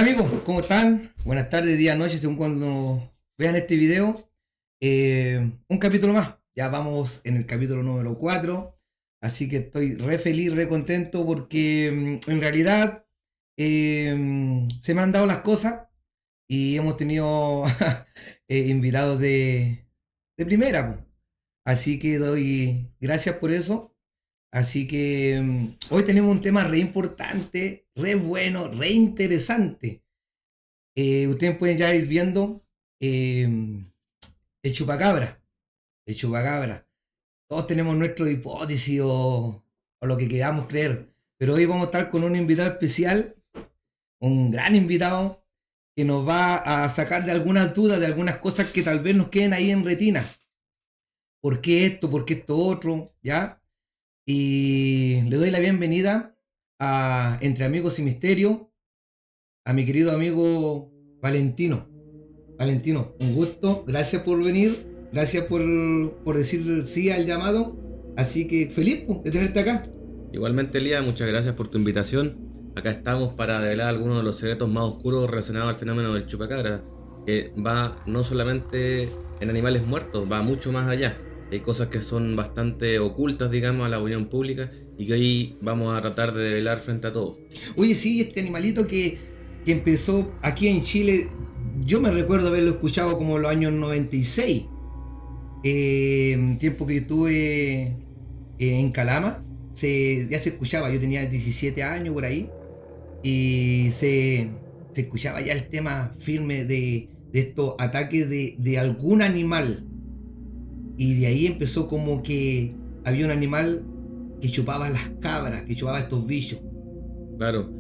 Ya amigos, ¿cómo están? Buenas tardes, día, noche, según cuando vean este video. Un capítulo más. Ya vamos en el capítulo número 4. Así que estoy re feliz, re contento porque en realidad se me han dado las cosas y hemos tenido invitados de primera, po. Así que doy gracias por eso. Así que hoy tenemos un tema re importante, re bueno, re interesante. Ustedes pueden ya ir viendo eh, el chupacabra. El chupacabra. Todos tenemos nuestra hipótesis o lo que queramos creer. Pero hoy vamos a estar con un invitado especial, un gran invitado, que nos va a sacar de algunas dudas, de algunas cosas que tal vez nos queden ahí en retina. ¿Por qué esto? ¿Por qué esto otro? ¿Ya? Y le doy la bienvenida a Entre Amigos y Misterio, a mi querido amigo Valentino. Valentino, un gusto, gracias por venir, gracias por decir sí al llamado. Así que feliz po, de tenerte acá. Igualmente, Elías, muchas gracias por tu invitación. Acá estamos para develar algunos de los secretos más oscuros relacionados al fenómeno del chupacabra, que va no solamente en animales muertos, va mucho más allá. Hay cosas que son bastante ocultas, digamos, a la opinión pública y que hoy vamos a tratar de develar frente a todos. Oye, sí, este animalito que empezó aquí en Chile, yo me recuerdo haberlo escuchado como en los años 96, tiempo que yo estuve en Calama, ya se escuchaba, yo tenía 17 años por ahí, y se escuchaba ya el tema firme de estos ataques de algún animal. Y de ahí empezó como que había un animal que chupaba las cabras, que chupaba estos bichos. Claro,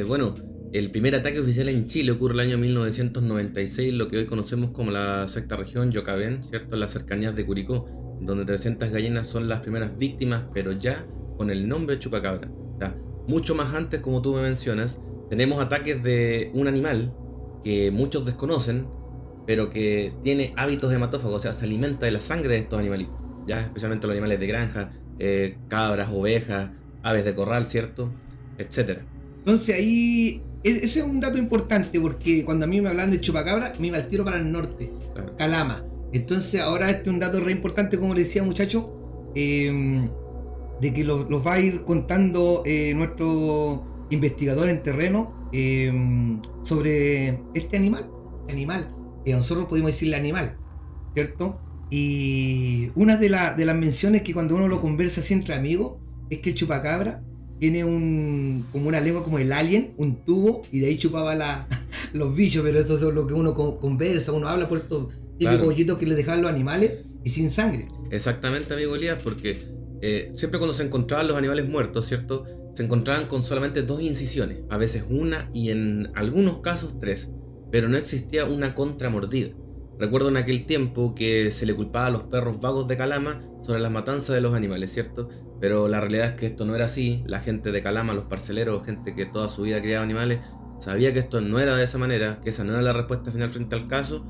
bueno, el primer ataque oficial en Chile ocurre el año 1996, lo que hoy conocemos como la sexta región, Yocavén, ¿cierto? En las cercanías de Curicó, donde 300 gallinas son las primeras víctimas, pero ya con el nombre chupacabra. O sea, mucho más antes, como tú me mencionas, tenemos ataques de un animal que muchos desconocen, pero que tiene hábitos hematófagos, o sea, se alimenta de la sangre de estos animalitos, ya especialmente los animales de granja, cabras, ovejas, aves de corral, ¿cierto? Etcétera. Entonces ahí, ese es un dato importante porque cuando a mí me hablan de chupacabra, me iba al tiro para el norte, Claro. Calama. Entonces ahora este es un dato re importante, como le decía muchacho, de que los va a ir contando nuestro investigador en terreno sobre este animal, que nosotros podemos decirle animal, ¿cierto? Y una de las menciones que cuando uno lo conversa así entre amigos es que el chupacabra tiene como una lengua como el alien, un tubo, y de ahí chupaba los bichos, pero eso es lo que uno conversa, uno habla por estos típicos Claro. hoyitos que les dejaban los animales y sin sangre. Exactamente, amigo Elías, porque siempre cuando se encontraban los animales muertos, ¿cierto? Se encontraban con solamente dos incisiones, a veces una y en algunos casos tres, pero no existía una contramordida. Recuerdo en aquel tiempo que se le culpaba a los perros vagos de Calama sobre las matanzas de los animales, ¿cierto? Pero la realidad es que esto no era así. La gente de Calama, los parceleros, gente que toda su vida criaba animales, sabía que esto no era de esa manera, que esa no era la respuesta final frente al caso.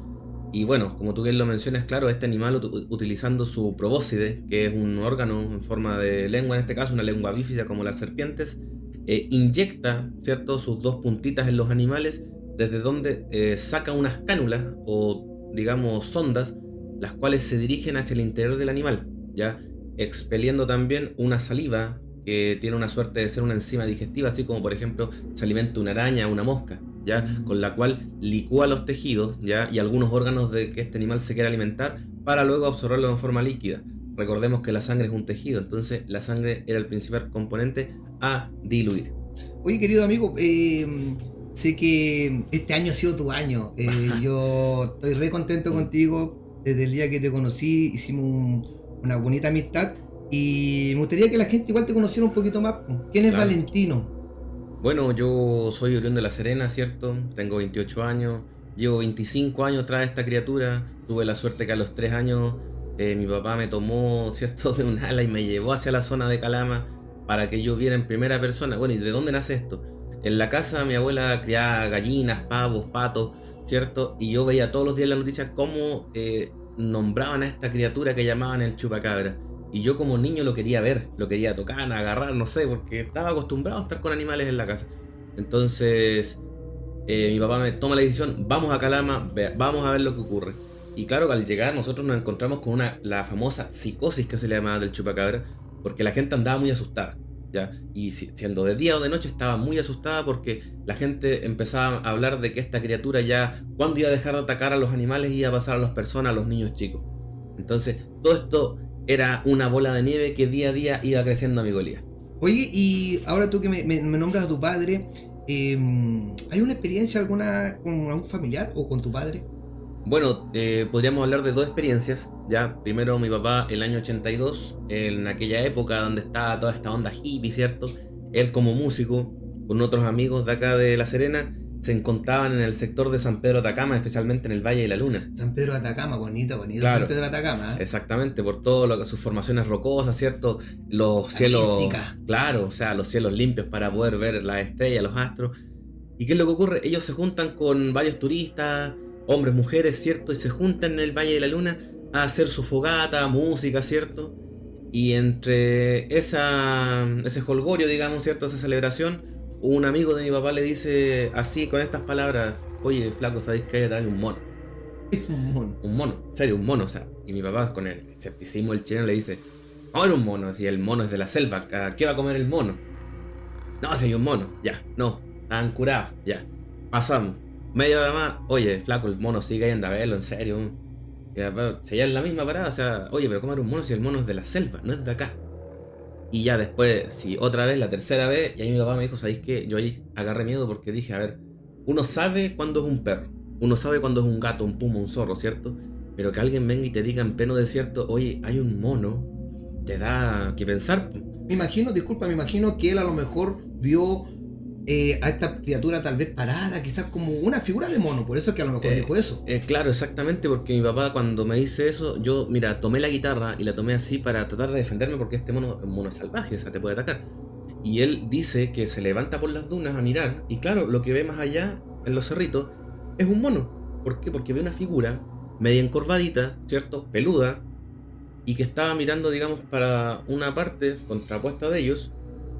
Y bueno, como tú bien lo mencionas, claro, este animal utilizando su probóscide, que es un órgano en forma de lengua, en este caso una lengua bífida como las serpientes, inyecta, ¿cierto?, sus dos puntitas en los animales, desde donde saca unas cánulas o, digamos, sondas, las cuales se dirigen hacia el interior del animal, ya expeliendo también una saliva que tiene una suerte de ser una enzima digestiva, así como por ejemplo se alimenta una araña o una mosca, ¿ya? Con la cual licúa los tejidos, ¿ya? Y algunos órganos de que este animal se quiere alimentar para luego absorberlo en forma líquida. Recordemos que la sangre es un tejido, entonces la sangre era el principal componente a diluir. Oye, querido amigo, sé que este año ha sido tu año. Yo estoy re contento contigo. Desde el día que te conocí, hicimos una bonita amistad. Y me gustaría que la gente igual te conociera un poquito más. ¿Quién es Claro. Valentino? Bueno, yo soy oriundo de La Serena, ¿cierto? Tengo 28 años, llevo 25 años tras esta criatura. Tuve la suerte que a los 3 años mi papá me tomó, ¿cierto?, de un ala y me llevó hacia la zona de Calama para que yo viera en primera persona. Bueno, ¿y de dónde nace esto? En la casa mi abuela criaba gallinas, pavos, patos, ¿cierto? Y yo veía todos los días en las noticias cómo nombraban a esta criatura que llamaban el chupacabra. Y yo como niño lo quería ver, lo quería tocar, agarrar, no sé, porque estaba acostumbrado a estar con animales en la casa. Entonces, mi papá me toma la decisión, vamos a Calama, vamos a ver lo que ocurre. Y claro, al llegar nosotros nos encontramos con la famosa psicosis que se le llamaba del chupacabra, porque la gente andaba muy asustada, ¿ya? Y siendo de día o de noche estaba muy asustada porque la gente empezaba a hablar de que esta criatura ya, cuando iba a dejar de atacar a los animales, iba a pasar a las personas, a los niños chicos. Entonces, todo esto era una bola de nieve que día a día iba creciendo, amigo Elías. Oye, y ahora tú que me nombras a tu padre, ¿hay una experiencia alguna con algún familiar o con tu padre? Bueno, podríamos hablar de dos experiencias. Ya, primero mi papá el año 82, en aquella época donde estaba toda esta onda hippie, ¿cierto? Él como músico, con otros amigos de acá de La Serena, se encontraban en el sector de San Pedro de Atacama, especialmente en el Valle de la Luna. San Pedro de Atacama, bonito, bonito. Claro, San Pedro de Atacama, ¿eh? exactamente, por todo lo que sus formaciones rocosas, ¿cierto? Los La cielos, mística. claro, o sea, los cielos limpios para poder ver las estrellas, los astros. ¿Y qué es lo que ocurre? Ellos se juntan con varios turistas, hombres, mujeres, ¿cierto? Y se juntan en el Valle de la Luna a hacer su fogata, música, ¿cierto? Y entre ese jolgorio, digamos, ¿cierto? Esa celebración, un amigo de mi papá le dice así, con estas palabras: oye, flaco, ¿sabéis que hay que traerle un mono? Un mono. Un mono, en serio, un mono, o sea. Y mi papá, con el escepticismo del chileno, le dice: vamos a ver un mono, si el mono es de la selva, ¿qué va a comer el mono? No, si hay un mono, ya, no, estaban curados, ya. Pasamos. Media hora más, oye, flaco, el mono sigue ahí, anda a verlo, en serio. Seguía en la misma parada, o sea, oye, pero ¿cómo era un mono si el mono es de la selva, no es de acá? Y ya después, si otra vez, la tercera vez, y ahí mi papá me dijo: ¿sabéis qué? Yo ahí agarré miedo porque dije, a ver, uno sabe cuándo es un perro, uno sabe cuándo es un gato, un puma, un zorro, ¿cierto? Pero que alguien venga y te diga en pleno desierto: oye, hay un mono, te da que pensar. Me imagino, disculpa, me imagino que él a lo mejor vio a esta criatura tal vez parada, quizás como una figura de mono, por eso es que a lo mejor dijo eso. Claro, exactamente, porque mi papá cuando me dice eso, yo, mira, tomé la guitarra y la tomé así para tratar de defenderme porque este mono es un mono salvaje, o sea, te puede atacar. Y él dice que se levanta por las dunas a mirar, y claro, lo que ve más allá, en los cerritos, es un mono. ¿Por qué? Porque ve una figura media encorvadita, ¿cierto? Peluda, y que estaba mirando, digamos, para una parte contrapuesta de ellos,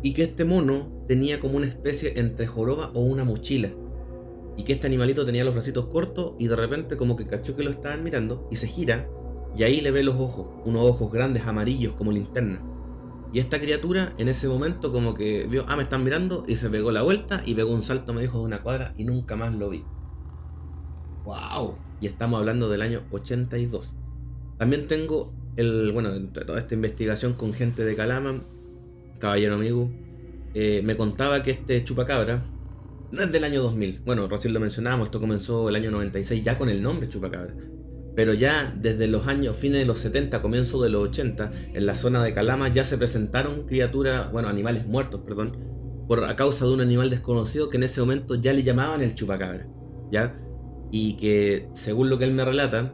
y que este mono tenía como una especie entre joroba o una mochila, y que este animalito tenía los bracitos cortos y de repente como que cachó que lo estaban mirando y se gira, y ahí le ve los ojos, unos ojos grandes amarillos como linterna. Y esta criatura en ese momento como que vio, me están mirando, y se pegó la vuelta y pegó un salto, me dijo, de una cuadra, y nunca más lo vi. ¡Wow! Y estamos hablando del año 82. También tengo entre toda esta investigación con gente de Calama, caballero amigo, me contaba que este chupacabra no es del año 2000. Bueno, recién lo mencionábamos, esto comenzó el año 96 ya con el nombre chupacabra. Pero ya desde los años fines de los 70, comienzo de los 80, en la zona de Calama ya se presentaron animales muertos, por a causa de un animal desconocido que en ese momento ya le llamaban el chupacabra, ¿ya? Y que, según lo que él me relata,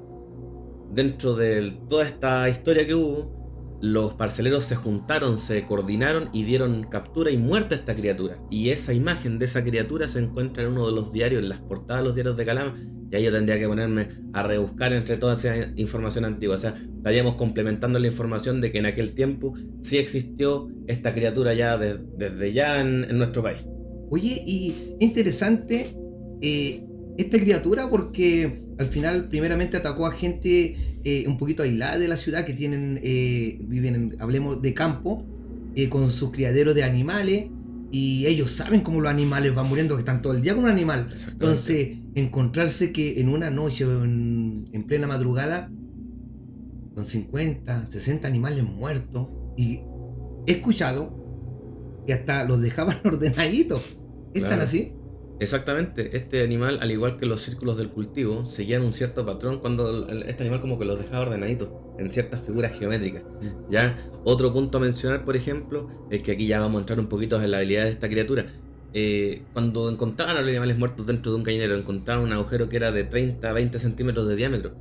dentro de toda esta historia que hubo, los parceleros se juntaron, se coordinaron y dieron captura y muerte a esta criatura. Y esa imagen de esa criatura se encuentra en uno de los diarios, en las portadas de los diarios de Calama. Y ahí yo tendría que ponerme a rebuscar entre toda esa información antigua. O sea, estaríamos complementando la información de que en aquel tiempo sí existió esta criatura ya desde ya en nuestro país. Oye, y interesante esta criatura porque al final primeramente atacó a gente un poquito aislada de la ciudad que viven, hablemos de campo, con sus criaderos de animales, y ellos saben cómo los animales van muriendo, que están todo el día con un animal. Entonces, encontrarse que en una noche en plena madrugada con 50, 60 animales muertos, y he escuchado que hasta los dejaban ordenaditos. ¿Están Claro. así? Exactamente, este animal, al igual que los círculos del cultivo, seguían un cierto patrón cuando este animal como que los dejaba ordenaditos en ciertas figuras geométricas. Ya, otro punto a mencionar, por ejemplo, es que aquí ya vamos a entrar un poquito en la habilidad de esta criatura. Cuando encontraban a los animales muertos dentro de un gallinero, encontraron un agujero que era de 30 a 20 centímetros de diámetro.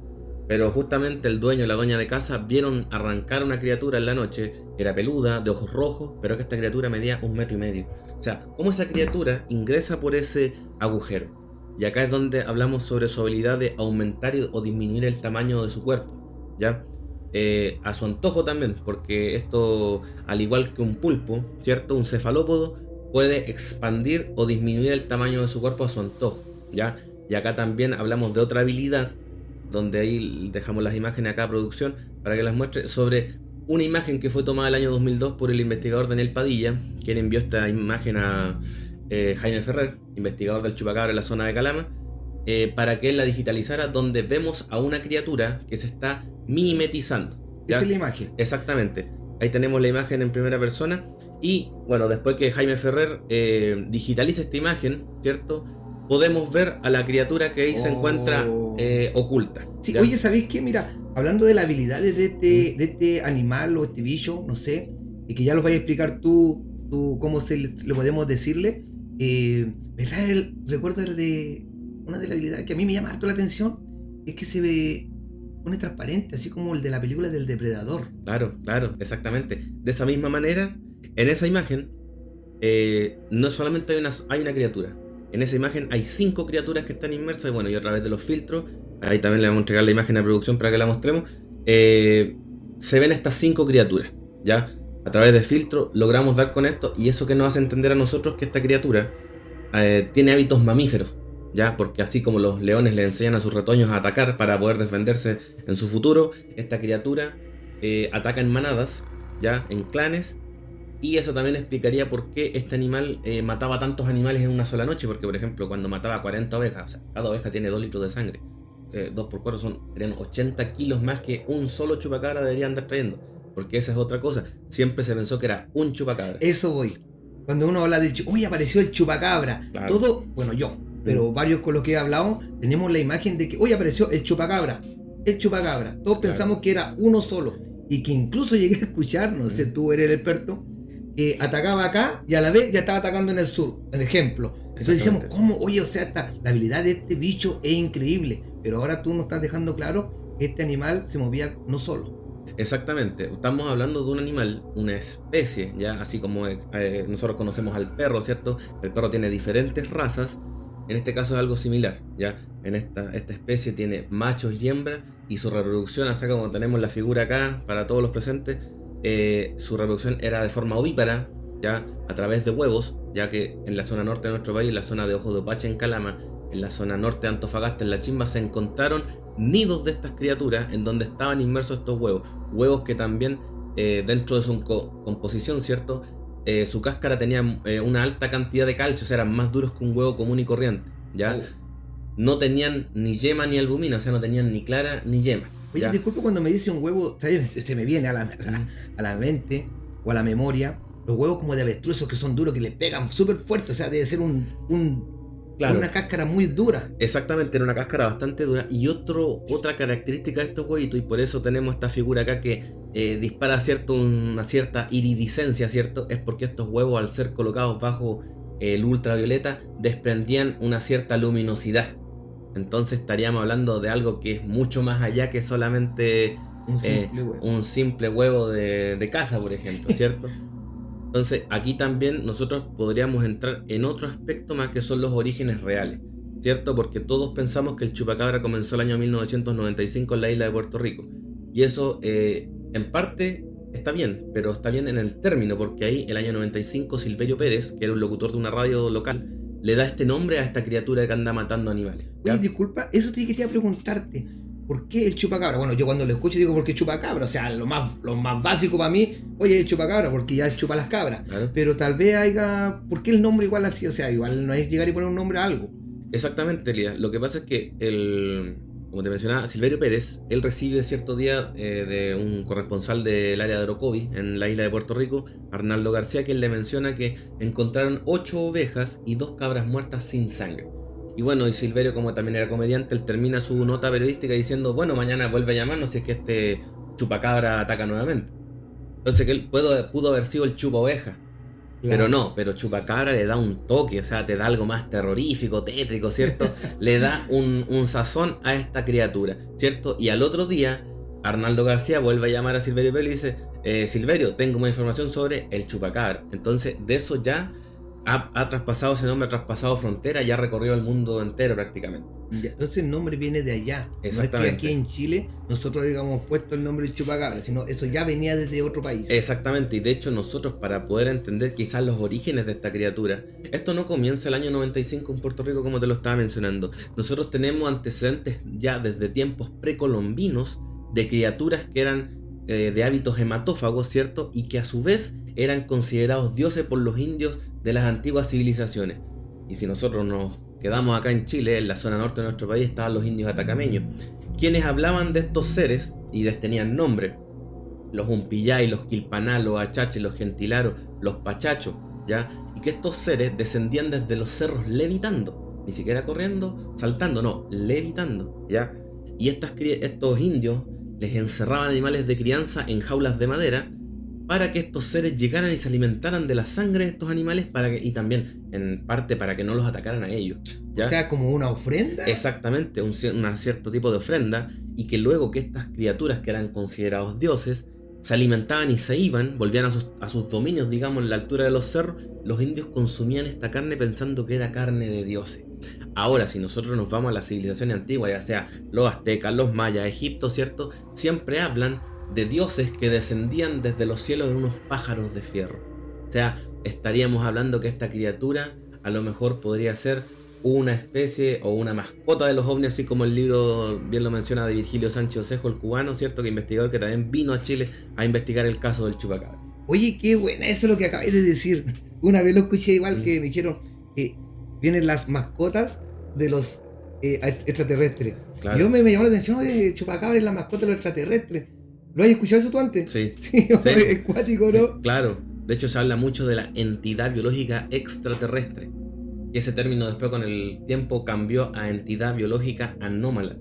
Pero justamente el dueño y la dueña de casa vieron arrancar una criatura en la noche, que era peluda, de ojos rojos, pero que esta criatura medía 1,5 metros. O sea, cómo esa criatura ingresa por ese agujero. Y acá es donde hablamos sobre su habilidad de aumentar o disminuir el tamaño de su cuerpo, ¿ya? A su antojo también, porque esto, al igual que un pulpo, ¿cierto? Un cefalópodo puede expandir o disminuir el tamaño de su cuerpo a su antojo. ¿ya? Y acá también hablamos de otra habilidad, donde ahí dejamos las imágenes acá a producción para que las muestre, sobre una imagen que fue tomada el año 2002 por el investigador Daniel Padilla, quien envió esta imagen a Jaime Ferrer, investigador del chupacabra en la zona de Calama, para que él la digitalizara, donde vemos a una criatura que se está mimetizando, ¿ya? Esa es la imagen. Exactamente. Ahí tenemos la imagen en primera persona. Y bueno, después que Jaime Ferrer digitaliza esta imagen, ¿cierto? Podemos ver a la criatura que ahí se encuentra oculta. Sí, ¿ya? oye, ¿sabéis qué? Mira, hablando de las habilidades de este animal o este bicho, no sé, y que ya lo vayas a explicar tú cómo le podemos decirle. ¿Verdad? Recuerdo de una de las habilidades que a mí me llama harto la atención, es que se ve pone transparente, así como el de la película del Depredador. Claro, exactamente. De esa misma manera, en esa imagen, no solamente hay una criatura. En esa imagen hay 5 criaturas que están inmersas. Y bueno, y a través de los filtros, ahí también le vamos a entregar la imagen a producción para que la mostremos. Se ven estas 5 criaturas, ¿ya? A través de filtro logramos dar con esto. Y eso que nos hace entender a nosotros que esta criatura tiene hábitos mamíferos, ¿ya? Porque así como los leones le enseñan a sus retoños a atacar para poder defenderse en su futuro, esta criatura ataca en manadas, ¿ya? En clanes. Y eso también explicaría por qué este animal mataba tantos animales en una sola noche. Porque, por ejemplo, cuando mataba 40 ovejas, o sea, cada oveja tiene 2 litros de sangre. 2 por 4 serían 80 kilos más que un solo chupacabra debería andar trayendo. Porque esa es otra cosa. Siempre se pensó que era un chupacabra. Eso voy. Cuando uno habla de, uy, apareció el chupacabra. Claro. Todo, bueno, yo, pero varios con los que he hablado, tenemos la imagen de que, hoy apareció el chupacabra. El chupacabra. Todos pensamos que era uno solo. Y que incluso llegué a escuchar, no sé, tú eres el experto, que atacaba acá y a la vez ya estaba atacando en el sur, por ejemplo. Entonces decíamos, ¿cómo? Oye, o sea, la habilidad de este bicho es increíble. Pero ahora tú nos estás dejando claro que este animal se movía no solo. Exactamente, estamos hablando de un animal, una especie, ya así como nosotros conocemos al perro, ¿cierto? El perro tiene diferentes razas, en este caso es algo similar, ya. En esta especie tiene machos y hembras, y su reproducción, así como tenemos la figura acá para todos los presentes, su reproducción era de forma ovípara, ya, a través de huevos, ya que en la zona norte de nuestro país, la zona de Ojos de Opache en Calama, en la zona norte de Antofagasta, en La Chimba, se encontraron nidos de estas criaturas en donde estaban inmersos estos huevos que también dentro de su composición, ¿cierto? Su cáscara tenía una alta cantidad de calcio, o sea, eran más duros que un huevo común y corriente, ¿ya? No tenían ni yema ni albumina, o sea, no tenían ni clara ni yema. Oye, ¿ya? disculpa, cuando me dice un huevo, ¿sabes? Se me viene a la mente o a la memoria los huevos como de avestruz, que son duros, que le pegan súper fuerte, o sea, debe ser Claro. una cáscara muy dura. Exactamente, era una cáscara bastante dura. Y otra característica de estos huevitos, y por eso tenemos esta figura acá que dispara, ¿cierto? Una cierta iridiscencia, ¿cierto? Es porque estos huevos, al ser colocados bajo el ultravioleta, desprendían una cierta luminosidad. Entonces estaríamos hablando de algo que es mucho más allá que solamente un simple huevo de caza, por ejemplo, ¿cierto? Entonces aquí también nosotros podríamos entrar en otro aspecto más, que son los orígenes reales, ¿cierto? Porque todos pensamos que el chupacabra comenzó el año 1995 en la isla de Puerto Rico. Y eso en parte está bien, pero está bien en el término, porque ahí el año 95 Silverio Pérez, que era un locutor de una radio local, le da este nombre a esta criatura que anda matando animales, ¿ya? Oye, disculpa, eso te quería preguntarte. ¿Por qué el chupacabra? Bueno, yo cuando lo escucho digo, ¿por qué chupacabra? O sea, lo más básico para mí, oye, el chupacabra, porque ya chupa las cabras. Claro. Pero tal vez haya... ¿Por qué el nombre igual así? O sea, igual no es llegar y poner un nombre a algo. Exactamente, Elías. Lo que pasa es que como te mencionaba, Silverio Pérez, él recibe cierto día de un corresponsal del área de Orocovi, en la isla de Puerto Rico, Arnaldo García, quien le menciona que encontraron 8 ovejas y 2 cabras muertas sin sangre. Y bueno, y Silverio, como también era comediante, él termina su nota periodística diciendo, bueno, mañana vuelve a llamarnos si es que este chupacabra ataca nuevamente. Entonces que él pudo haber sido el chupa oveja. Claro. Pero no, pero chupacabra le da un toque, o sea, te da algo más terrorífico, tétrico, ¿cierto? Le da un sazón a esta criatura, ¿cierto? Y al otro día, Arnaldo García vuelve a llamar a Silverio Pérez y dice, Silverio, tengo más información sobre el chupacabra. Entonces, de eso ya ha traspasado ese nombre, ha traspasado frontera y ha recorrido el mundo entero prácticamente. Ya, entonces el nombre viene de allá. Exactamente. No es que aquí en Chile nosotros digamos puesto el nombre de chupacabra, sino eso ya venía desde otro país. Exactamente, y de hecho nosotros para poder entender quizás los orígenes de esta criatura, esto no comienza el año 95 en Puerto Rico como te lo estaba mencionando. Nosotros tenemos antecedentes ya desde tiempos precolombinos de criaturas que eran de hábitos hematófagos, ¿cierto? Y que a su vez eran considerados dioses por los indios de las antiguas civilizaciones. Y si nosotros nos quedamos acá en Chile, en la zona norte de nuestro país, estaban los indios atacameños, quienes hablaban de estos seres y les tenían nombre. Los Umpillay, los Quilpaná, los Achache, los Gentilaros, los Pachachos, ¿ya? Y que estos seres descendían desde los cerros levitando, ni siquiera corriendo, saltando, no, levitando, ¿ya? Y estos indios les encerraban animales de crianza en jaulas de madera para que estos seres llegaran y se alimentaran de la sangre de estos animales y también, en parte, para que no los atacaran a ellos, ¿ya? O sea, como una ofrenda. Exactamente, un cierto tipo de ofrenda, y que luego que estas criaturas que eran considerados dioses se alimentaban y se iban, volvían a sus dominios, digamos, en la altura de los cerros, los indios consumían esta carne pensando que era carne de dioses. Ahora, si nosotros nos vamos a la civilización antigua, ya sea los aztecas, los mayas, Egipto, ¿cierto? Siempre hablan de dioses que descendían desde los cielos en unos pájaros de fierro. O sea, estaríamos hablando que esta criatura a lo mejor podría ser una especie o una mascota de los ovnis, así como el libro bien lo menciona de Virgilio Sánchez Osejo, el cubano, ¿cierto? Que investigador que también vino a Chile a investigar el caso del chupacabra. Oye, qué buena, eso es lo que acabé de decir. Una vez lo escuché igual que me dijeron que vienen las mascotas de los extraterrestres. Claro. Y yo me llamó la atención, chupacabra es la mascota de los extraterrestres. ¿Lo has escuchado eso tú antes? Sí. Sí, Sí. Es cuático, ¿no? Claro. De hecho, se habla mucho de la entidad biológica extraterrestre. Y ese término después con el tiempo cambió a entidad biológica anómala,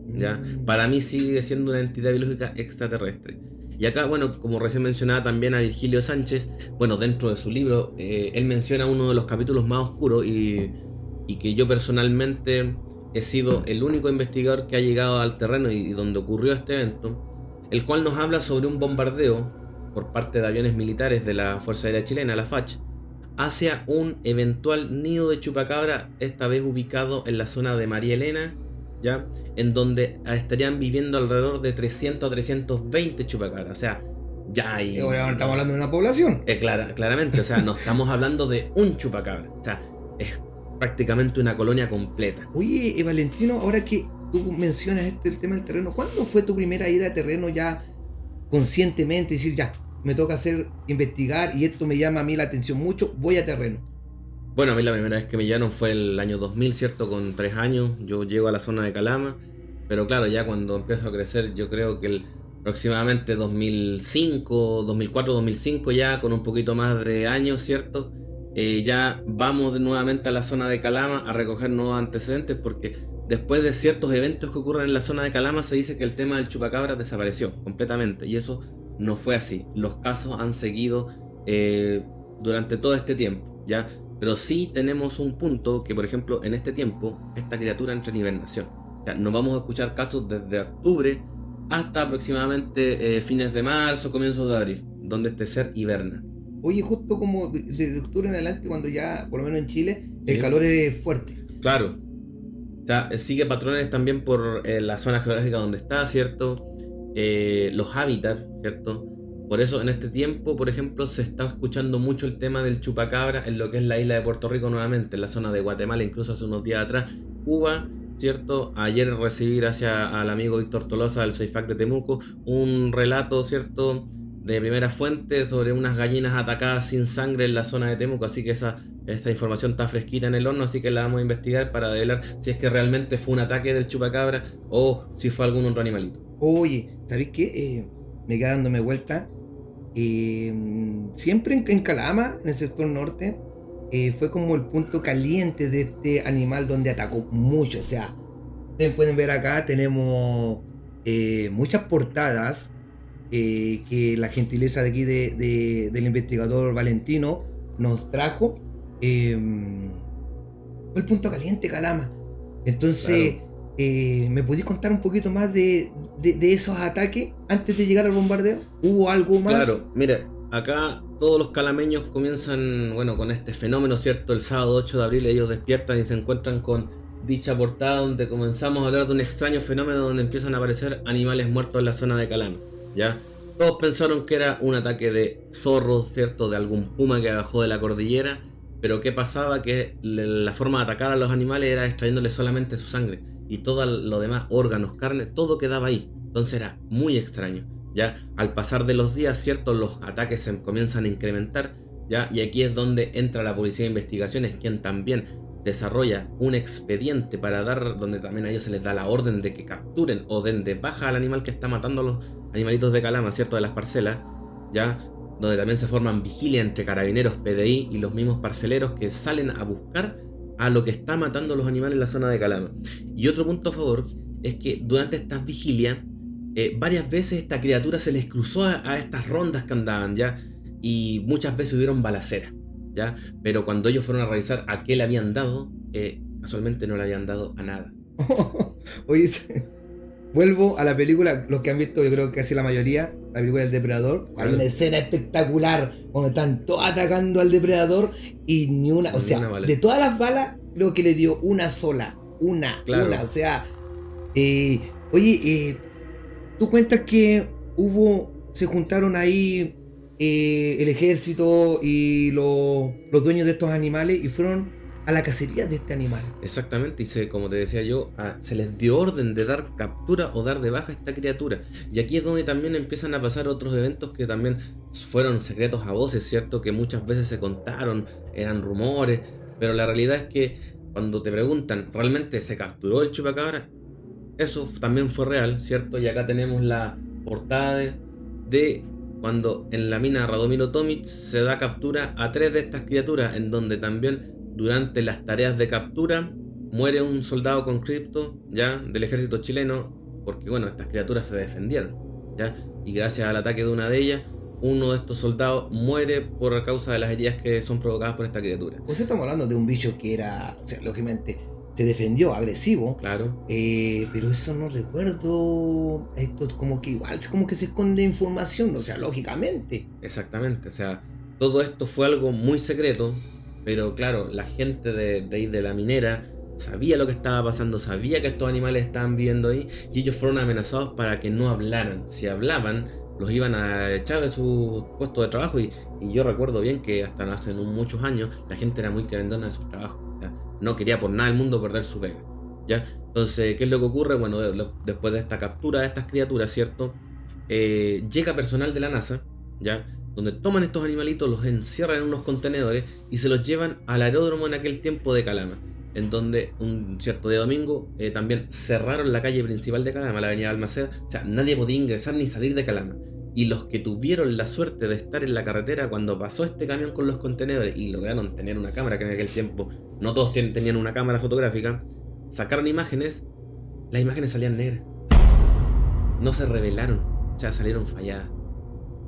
¿ya? Para mí sigue siendo una entidad biológica extraterrestre. Y acá, bueno, como recién mencionaba también a Virgilio Sánchez, bueno, dentro de su libro, él menciona uno de los capítulos más oscuros y que yo personalmente he sido el único investigador que ha llegado al terreno y donde ocurrió este evento, el cual nos habla sobre un bombardeo por parte de aviones militares de la Fuerza Aérea Chilena, la FACH, hacia un eventual nido de chupacabra, esta vez ubicado en la zona de María Elena, ¿ya? En donde estarían viviendo alrededor de 300 a 320 chupacabras. O sea, ya hay... Ahora estamos hablando de una población. Claramente, o sea, no estamos hablando de un chupacabra. O sea, es prácticamente una colonia completa. Oye, Valentino, ahora que tú mencionas el tema del terreno, ¿cuándo fue tu primera ida a terreno ya conscientemente? Decir, ya, me toca investigar y esto me llama a mí la atención mucho, voy a terreno. Bueno, a mí la primera vez que me llevaron fue el año 2000, ¿cierto? Con 3 años, yo llego a la zona de Calama, pero claro, ya cuando empiezo a crecer, yo creo que aproximadamente 2005, 2004, 2005 ya, con un poquito más de años, ¿cierto? Ya vamos nuevamente a la zona de Calama a recoger nuevos antecedentes, porque después de ciertos eventos que ocurren en la zona de Calama se dice que el tema del chupacabra desapareció completamente, y eso no fue así. Los casos han seguido durante todo este tiempo, ¿ya? Pero sí tenemos un punto que, por ejemplo, en este tiempo, esta criatura entra en hibernación. O sea, nos vamos a escuchar casos desde octubre hasta aproximadamente fines de marzo, comienzos de abril, donde este ser hiberna. Oye, justo como de octubre en adelante, cuando ya, por lo menos en Chile, el ¿Sí? calor es fuerte. Claro. O sea, sigue patrones también por la zona geográfica donde está, ¿cierto? Los hábitats, ¿cierto? Por eso en este tiempo, por ejemplo, se está escuchando mucho el tema del chupacabra en lo que es la isla de Puerto Rico nuevamente, en la zona de Guatemala, incluso hace unos días atrás, Cuba, ¿cierto? Ayer recibí gracias al amigo Víctor Tolosa del CEIFAC de Temuco un relato, ¿cierto?, de primera fuente sobre unas gallinas atacadas sin sangre en la zona de Temuco, así que esa información está fresquita en el horno, así que la vamos a investigar para develar si es que realmente fue un ataque del chupacabra o si fue algún otro animalito. Oye, ¿sabéis qué? Me queda dándome vuelta. Siempre en Calama, en el sector norte, fue como el punto caliente de este animal donde atacó mucho. O sea, ustedes pueden ver acá, tenemos muchas portadas que la gentileza de aquí del investigador Valentino nos trajo. Fue el punto caliente, Calama. Entonces, claro. ¿Me podéis contar un poquito más de esos ataques antes de llegar al bombardeo? ¿Hubo algo más? Claro, mira, acá todos los calameños comienzan, bueno, con este fenómeno, ¿cierto? El sábado 8 de abril ellos despiertan y se encuentran con dicha portada donde comenzamos a hablar de un extraño fenómeno donde empiezan a aparecer animales muertos en la zona de Calama, ¿ya? Todos pensaron que era un ataque de zorros, ¿cierto? De algún puma que bajó de la cordillera, pero ¿qué pasaba? Que la forma de atacar a los animales era extrayéndoles solamente su sangre y todo lo demás, órganos, carne, todo quedaba ahí. Entonces era muy extraño. Ya al pasar de los días, ¿cierto? Los ataques se comienzan a incrementar, ¿ya? Y aquí es donde entra la policía de investigaciones, quien también desarrolla un expediente para dar, donde también a ellos se les da la orden de que capturen o den de baja al animal que está matando a los animalitos de Calama, ¿cierto? De las parcelas, ¿ya? Donde también se forman vigilias entre carabineros, PDI y los mismos parceleros que salen a buscar a lo que está matando a los animales en la zona de Calama. Y otro punto a favor es que durante estas vigilias varias veces esta criatura se les cruzó a estas rondas que andaban, ¿ya? Y muchas veces hubieron balaceras, ¿ya? Pero cuando ellos fueron a revisar a qué le habían dado, casualmente no le habían dado a nada. Oye, vuelvo a la película, los que han visto, yo creo que casi la mayoría, la película del Depredador. Hay una escena espectacular donde están todos atacando al Depredador y ni una, o sea, de todas las balas, creo que le dio una sola. Una, o sea, oye, tú cuentas que se juntaron ahí el ejército y los dueños de estos animales y fueron a la cacería de este animal. Exactamente, y como te decía yo, se les dio orden de dar captura o dar de baja a esta criatura. Y aquí es donde también empiezan a pasar otros eventos que también fueron secretos a voces, ¿cierto? Que muchas veces se contaron, eran rumores, pero la realidad es que cuando te preguntan, ¿realmente se capturó el chupacabra? Eso también fue real, ¿cierto? Y acá tenemos la portada de cuando en la mina Radomiro Tomic se da captura a 3 de estas criaturas, en donde también durante las tareas de captura muere un soldado conscripto, ¿ya? Del ejército chileno, porque bueno, estas criaturas se defendieron, ¿ya? Y gracias al ataque de una de ellas, uno de estos soldados muere por causa de las heridas que son provocadas por esta criatura. Pues estamos hablando de un bicho que era, o sea, lógicamente se defendió, agresivo. Claro. Pero eso no recuerdo. Esto como que igual, como que se esconde información, o sea, lógicamente. Exactamente, o sea, todo esto fue algo muy secreto, pero claro, la gente de la minera sabía lo que estaba pasando, sabía que estos animales estaban viviendo ahí y ellos fueron amenazados para que no hablaran. Si hablaban, los iban a echar de su puesto de trabajo y yo recuerdo bien que hasta hace muchos años la gente era muy querendona de sus trabajos. No quería por nada del mundo perder su pega, ¿ya? Entonces, ¿qué es lo que ocurre? Bueno, después de esta captura de estas criaturas, ¿cierto? Llega personal de la NASA, ¿ya? Donde toman estos animalitos, los encierran en unos contenedores y se los llevan al aeródromo en aquel tiempo de Calama, en donde un cierto día domingo también cerraron la calle principal de Calama, la avenida Balmaceda. O sea, nadie podía ingresar ni salir de Calama. Y los que tuvieron la suerte de estar en la carretera cuando pasó este camión con los contenedores y lograron tener una cámara, que en aquel tiempo no todos tenían una cámara fotográfica, sacaron imágenes, las imágenes salían negras. No se revelaron, o sea, salieron falladas,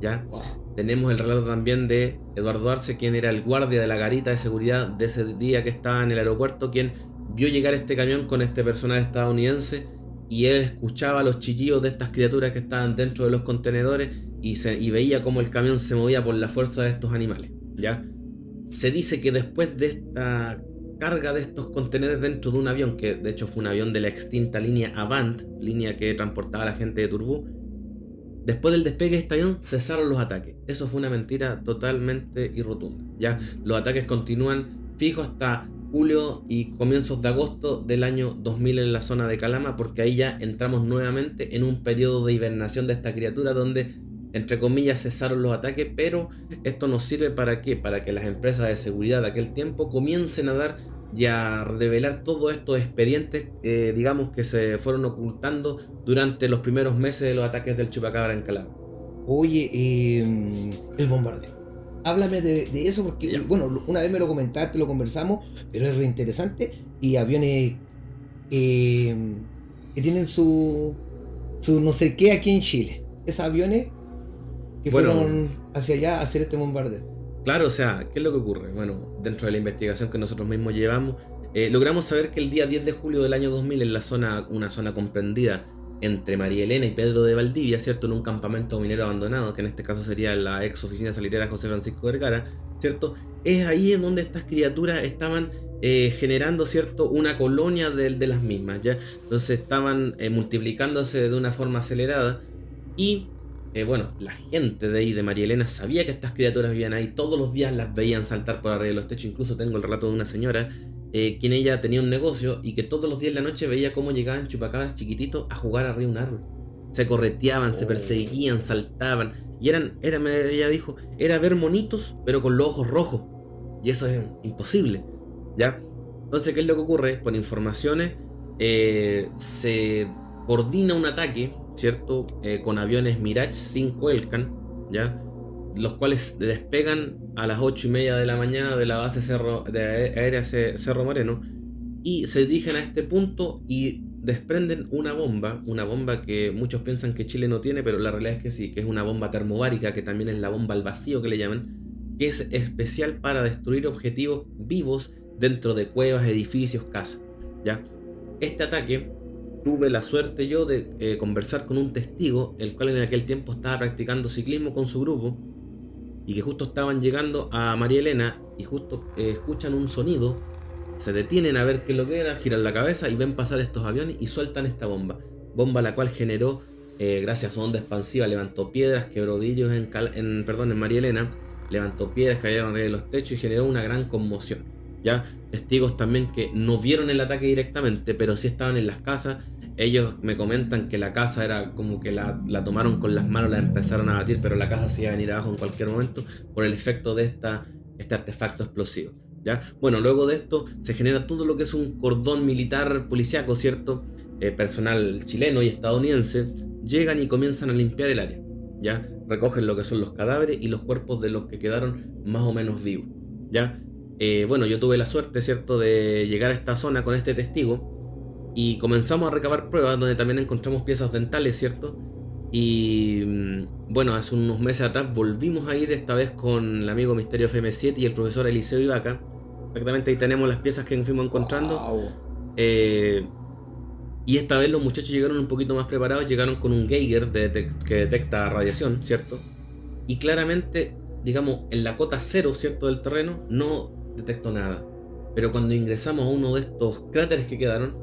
¿ya? Wow. Tenemos el relato también de Eduardo Arce, quien era el guardia de la garita de seguridad de ese día que estaba en el aeropuerto, quien vio llegar este camión con este personal estadounidense y él escuchaba los chillidos de estas criaturas que estaban dentro de los contenedores y veía cómo el camión se movía por la fuerza de estos animales, ¿ya? Se dice que después de esta carga de estos contenedores dentro de un avión, que de hecho fue un avión de la extinta línea Avant, línea que transportaba a la gente de Turbú, después del despegue de este avión cesaron los ataques. Eso fue una mentira totalmente y rotunda, ¿ya? Los ataques continúan fijos hasta julio y comienzos de agosto del año 2000 en la zona de Calama, porque ahí ya entramos nuevamente en un periodo de hibernación de esta criatura donde, entre comillas, cesaron los ataques, pero esto nos sirve ¿para qué? Para que las empresas de seguridad de aquel tiempo comiencen a dar y a revelar todos estos expedientes, digamos, que se fueron ocultando durante los primeros meses de los ataques del chupacabra en Calama. Oye, el bombardeo. Háblame de eso porque, Ya. bueno, una vez me lo comentaste, lo conversamos, pero es reinteresante. Y aviones que tienen su no sé qué aquí en Chile. Esos aviones que fueron hacia allá a hacer este bombardeo. Claro, o sea, ¿qué es lo que ocurre? Bueno, dentro de la investigación que nosotros mismos llevamos, logramos saber que el día 10 de julio del año 2000 en una zona comprendida entre María Elena y Pedro de Valdivia, ¿cierto? En un campamento minero abandonado, que en este caso sería la ex oficina salitrera José Francisco Vergara, ¿cierto? Es ahí en donde estas criaturas estaban generando, ¿cierto? Una colonia de las mismas, ¿ya? Entonces estaban multiplicándose de una forma acelerada y... bueno, la gente de ahí, de María Elena, sabía que estas criaturas vivían ahí. Todos los días las veían saltar por arriba de los techos. Incluso tengo el relato de una señora, quien ella tenía un negocio y que todos los días de la noche veía cómo llegaban chupacabras chiquititos a jugar arriba de un árbol. Se correteaban, se perseguían, saltaban. Y ella dijo, era ver monitos, pero con los ojos rojos. Y eso es imposible, ¿ya? Entonces, ¿qué es lo que ocurre? Por informaciones, se coordina un ataque, ¿cierto? Con aviones Mirage 5 Elcan, ¿ya? Los cuales despegan a las 8:30 de la mañana de la base aérea Cerro Moreno y se dirigen a este punto y desprenden una bomba que muchos piensan que Chile no tiene, pero la realidad es que sí, que es una bomba termobárica, que también es la bomba al vacío que le llaman, que es especial para destruir objetivos vivos dentro de cuevas, edificios, casas, ¿ya? Este ataque, tuve la suerte yo de conversar con un testigo, el cual en aquel tiempo estaba practicando ciclismo con su grupo y que justo estaban llegando a María Elena y justo escuchan un sonido, se detienen a ver qué es lo que era, giran la cabeza y ven pasar estos aviones y sueltan esta bomba la cual generó, gracias a su onda expansiva, levantó piedras, quebró vidrios en María Elena, levantó piedras, cayeron arriba de los techos y generó una gran conmoción. Ya testigos también que no vieron el ataque directamente, pero sí estaban en las casas. Ellos me comentan que la casa era como que la tomaron con las manos, la empezaron a batir, pero la casa se iba a venir abajo en cualquier momento por el efecto de este artefacto explosivo, ¿ya? Bueno, luego de esto se genera todo lo que es un cordón militar policiaco, ¿cierto? Personal chileno y estadounidense llegan y comienzan a limpiar el área, ¿ya? Recogen lo que son los cadáveres y los cuerpos de los que quedaron más o menos vivos, ¿ya? Bueno, yo tuve la suerte, ¿cierto?, de llegar a esta zona con este testigo y comenzamos a recabar pruebas donde también encontramos piezas dentales, ¿cierto? Y bueno, hace unos meses atrás volvimos a ir, esta vez con el amigo Misterio FM7 y el profesor Eliseo Ibaka. Exactamente, ahí tenemos las piezas que fuimos encontrando. Wow. Y esta vez los muchachos llegaron un poquito más preparados, llegaron con un Geiger que detecta radiación, ¿cierto? Y claramente, digamos, en la cota cero, ¿cierto?, del terreno, no detectó nada. Pero cuando ingresamos a uno de estos cráteres que quedaron,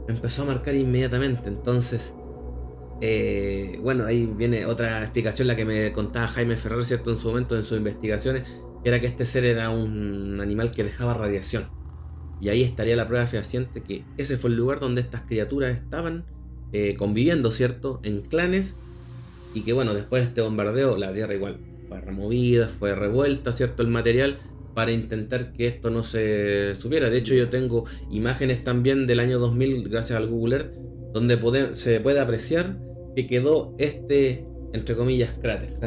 empezó a marcar inmediatamente. Entonces, bueno, ahí viene otra explicación, la que me contaba Jaime Ferrer, ¿cierto?, en su momento, en sus investigaciones, que era que este ser era un animal que dejaba radiación. Y ahí estaría la prueba fehaciente que ese fue el lugar donde estas criaturas estaban conviviendo, ¿cierto?, en clanes. Y que bueno, después de este bombardeo, la tierra igual fue removida, fue revuelta, ¿cierto?, el material, para intentar que esto no se supiera. De hecho, yo tengo imágenes también del año 2000, gracias al Google Earth, donde se puede apreciar que quedó entre comillas, cráter.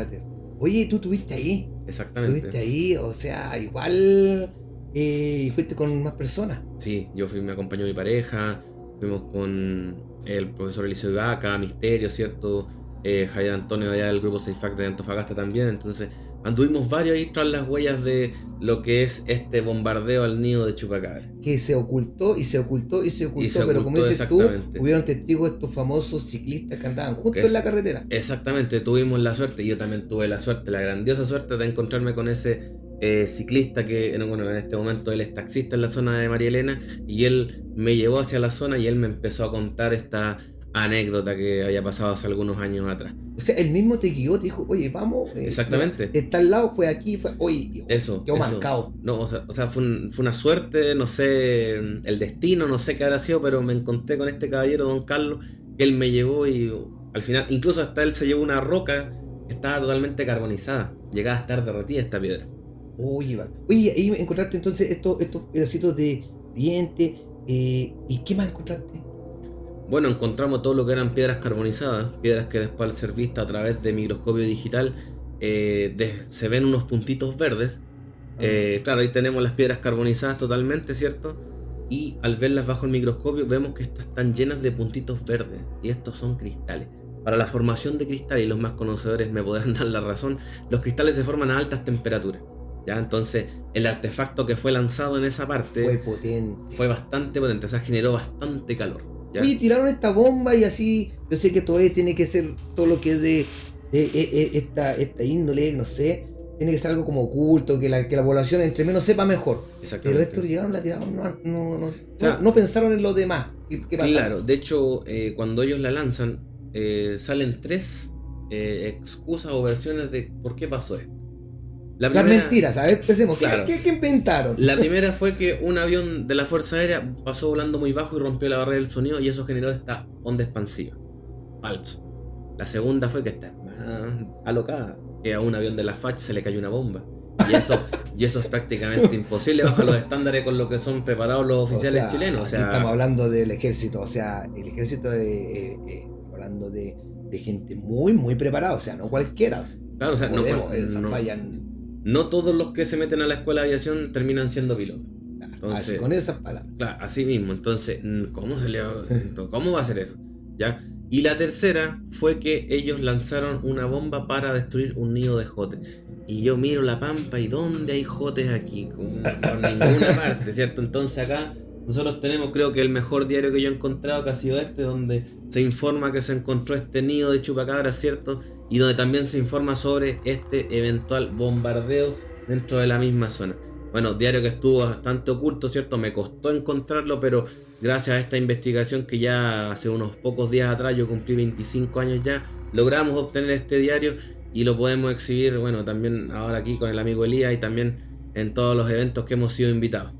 Oye, ¿tú estuviste ahí? Exactamente. ¿Estuviste ahí? O sea, igual fuiste con más personas. Sí, me acompañó mi pareja, fuimos con el profesor Eliseo Ibaka, Misterio, ¿cierto? Javier Antonio allá del grupo Seifac de Antofagasta también. Entonces anduvimos varios ahí tras las huellas de lo que es este bombardeo al nido de Chupacabra, que se ocultó, pero como dices tú, hubieron testigos de estos famosos ciclistas que andaban juntos en la carretera. Exactamente, tuvimos la suerte, y yo también tuve la grandiosa suerte de encontrarme con ese ciclista que, bueno, en este momento él es taxista en la zona de María Elena, y él me llevó hacia la zona y él me empezó a contar esta anécdota que había pasado hace algunos años atrás. O sea, él mismo te guió, te dijo, oye, vamos. Exactamente. Está al lado, fue aquí, oye, quedó marcado. No, o sea fue una suerte, no sé, el destino, no sé qué habrá sido, pero me encontré con este caballero, don Carlos, que él me llevó y al final, incluso hasta él se llevó una roca que estaba totalmente carbonizada, llegaba a estar derretida esta piedra. Oye, ahí encontraste entonces estos pedacitos de diente, ¿y qué más encontraste? Bueno, encontramos todo lo que eran piedras carbonizadas, piedras que después al ser vista a través de microscopio digital se ven unos puntitos verdes. Claro, ahí tenemos las piedras carbonizadas totalmente, ¿cierto? Y al verlas bajo el microscopio vemos que estas están llenas de puntitos verdes, y estos son cristales. Para la formación de cristales, y los más conocedores me podrán dar la razón, los cristales se forman a altas temperaturas, ¿ya? Entonces el artefacto que fue lanzado en esa parte fue potente, fue bastante potente, o sea, generó bastante calor. ¿ya? Oye, tiraron esta bomba y así, yo sé que todavía tiene que ser todo lo que es de esta índole, no sé, tiene que ser algo como oculto, que la población entre menos sepa mejor. Pero estos llegaron, la tiraron, o sea, no pensaron en los demás. ¿Qué pasa? Claro, de hecho, cuando ellos la lanzan, salen 3 excusas o versiones de por qué pasó esto. Las mentiras, a ver, empecemos. Claro. ¿Qué inventaron? La primera fue que un avión de la Fuerza Aérea pasó volando muy bajo y rompió la barrera del sonido y eso generó esta onda expansiva. Falso. La segunda fue que está más alocada, que a un avión de la FACH se le cayó una bomba. Y eso es prácticamente imposible bajo los estándares con lo que son preparados los oficiales chilenos. O sea, estamos hablando del ejército, o sea, el ejército hablando de gente muy, muy preparada, o sea, no cualquiera. O sea, claro, o sea, no todos los que se meten a la escuela de aviación terminan siendo pilotos. Entonces, así, con esas palabras. Claro, así mismo. Entonces, ¿cómo va a ser eso? ¿Ya? Y la tercera fue que ellos lanzaron una bomba para destruir un nido de jotes. Y yo miro la pampa y ¿dónde hay jotes aquí? Por ninguna parte, ¿cierto? Entonces acá nosotros tenemos, creo que el mejor diario que yo he encontrado, que ha sido donde se informa que se encontró este nido de chupacabras, ¿cierto? Y donde también se informa sobre este eventual bombardeo dentro de la misma zona. Bueno, diario que estuvo bastante oculto, ¿cierto? Me costó encontrarlo, pero gracias a esta investigación que ya hace unos pocos días atrás, yo cumplí 25 años ya, logramos obtener este diario y lo podemos exhibir, bueno, también ahora aquí con el amigo Elías y también en todos los eventos que hemos sido invitados.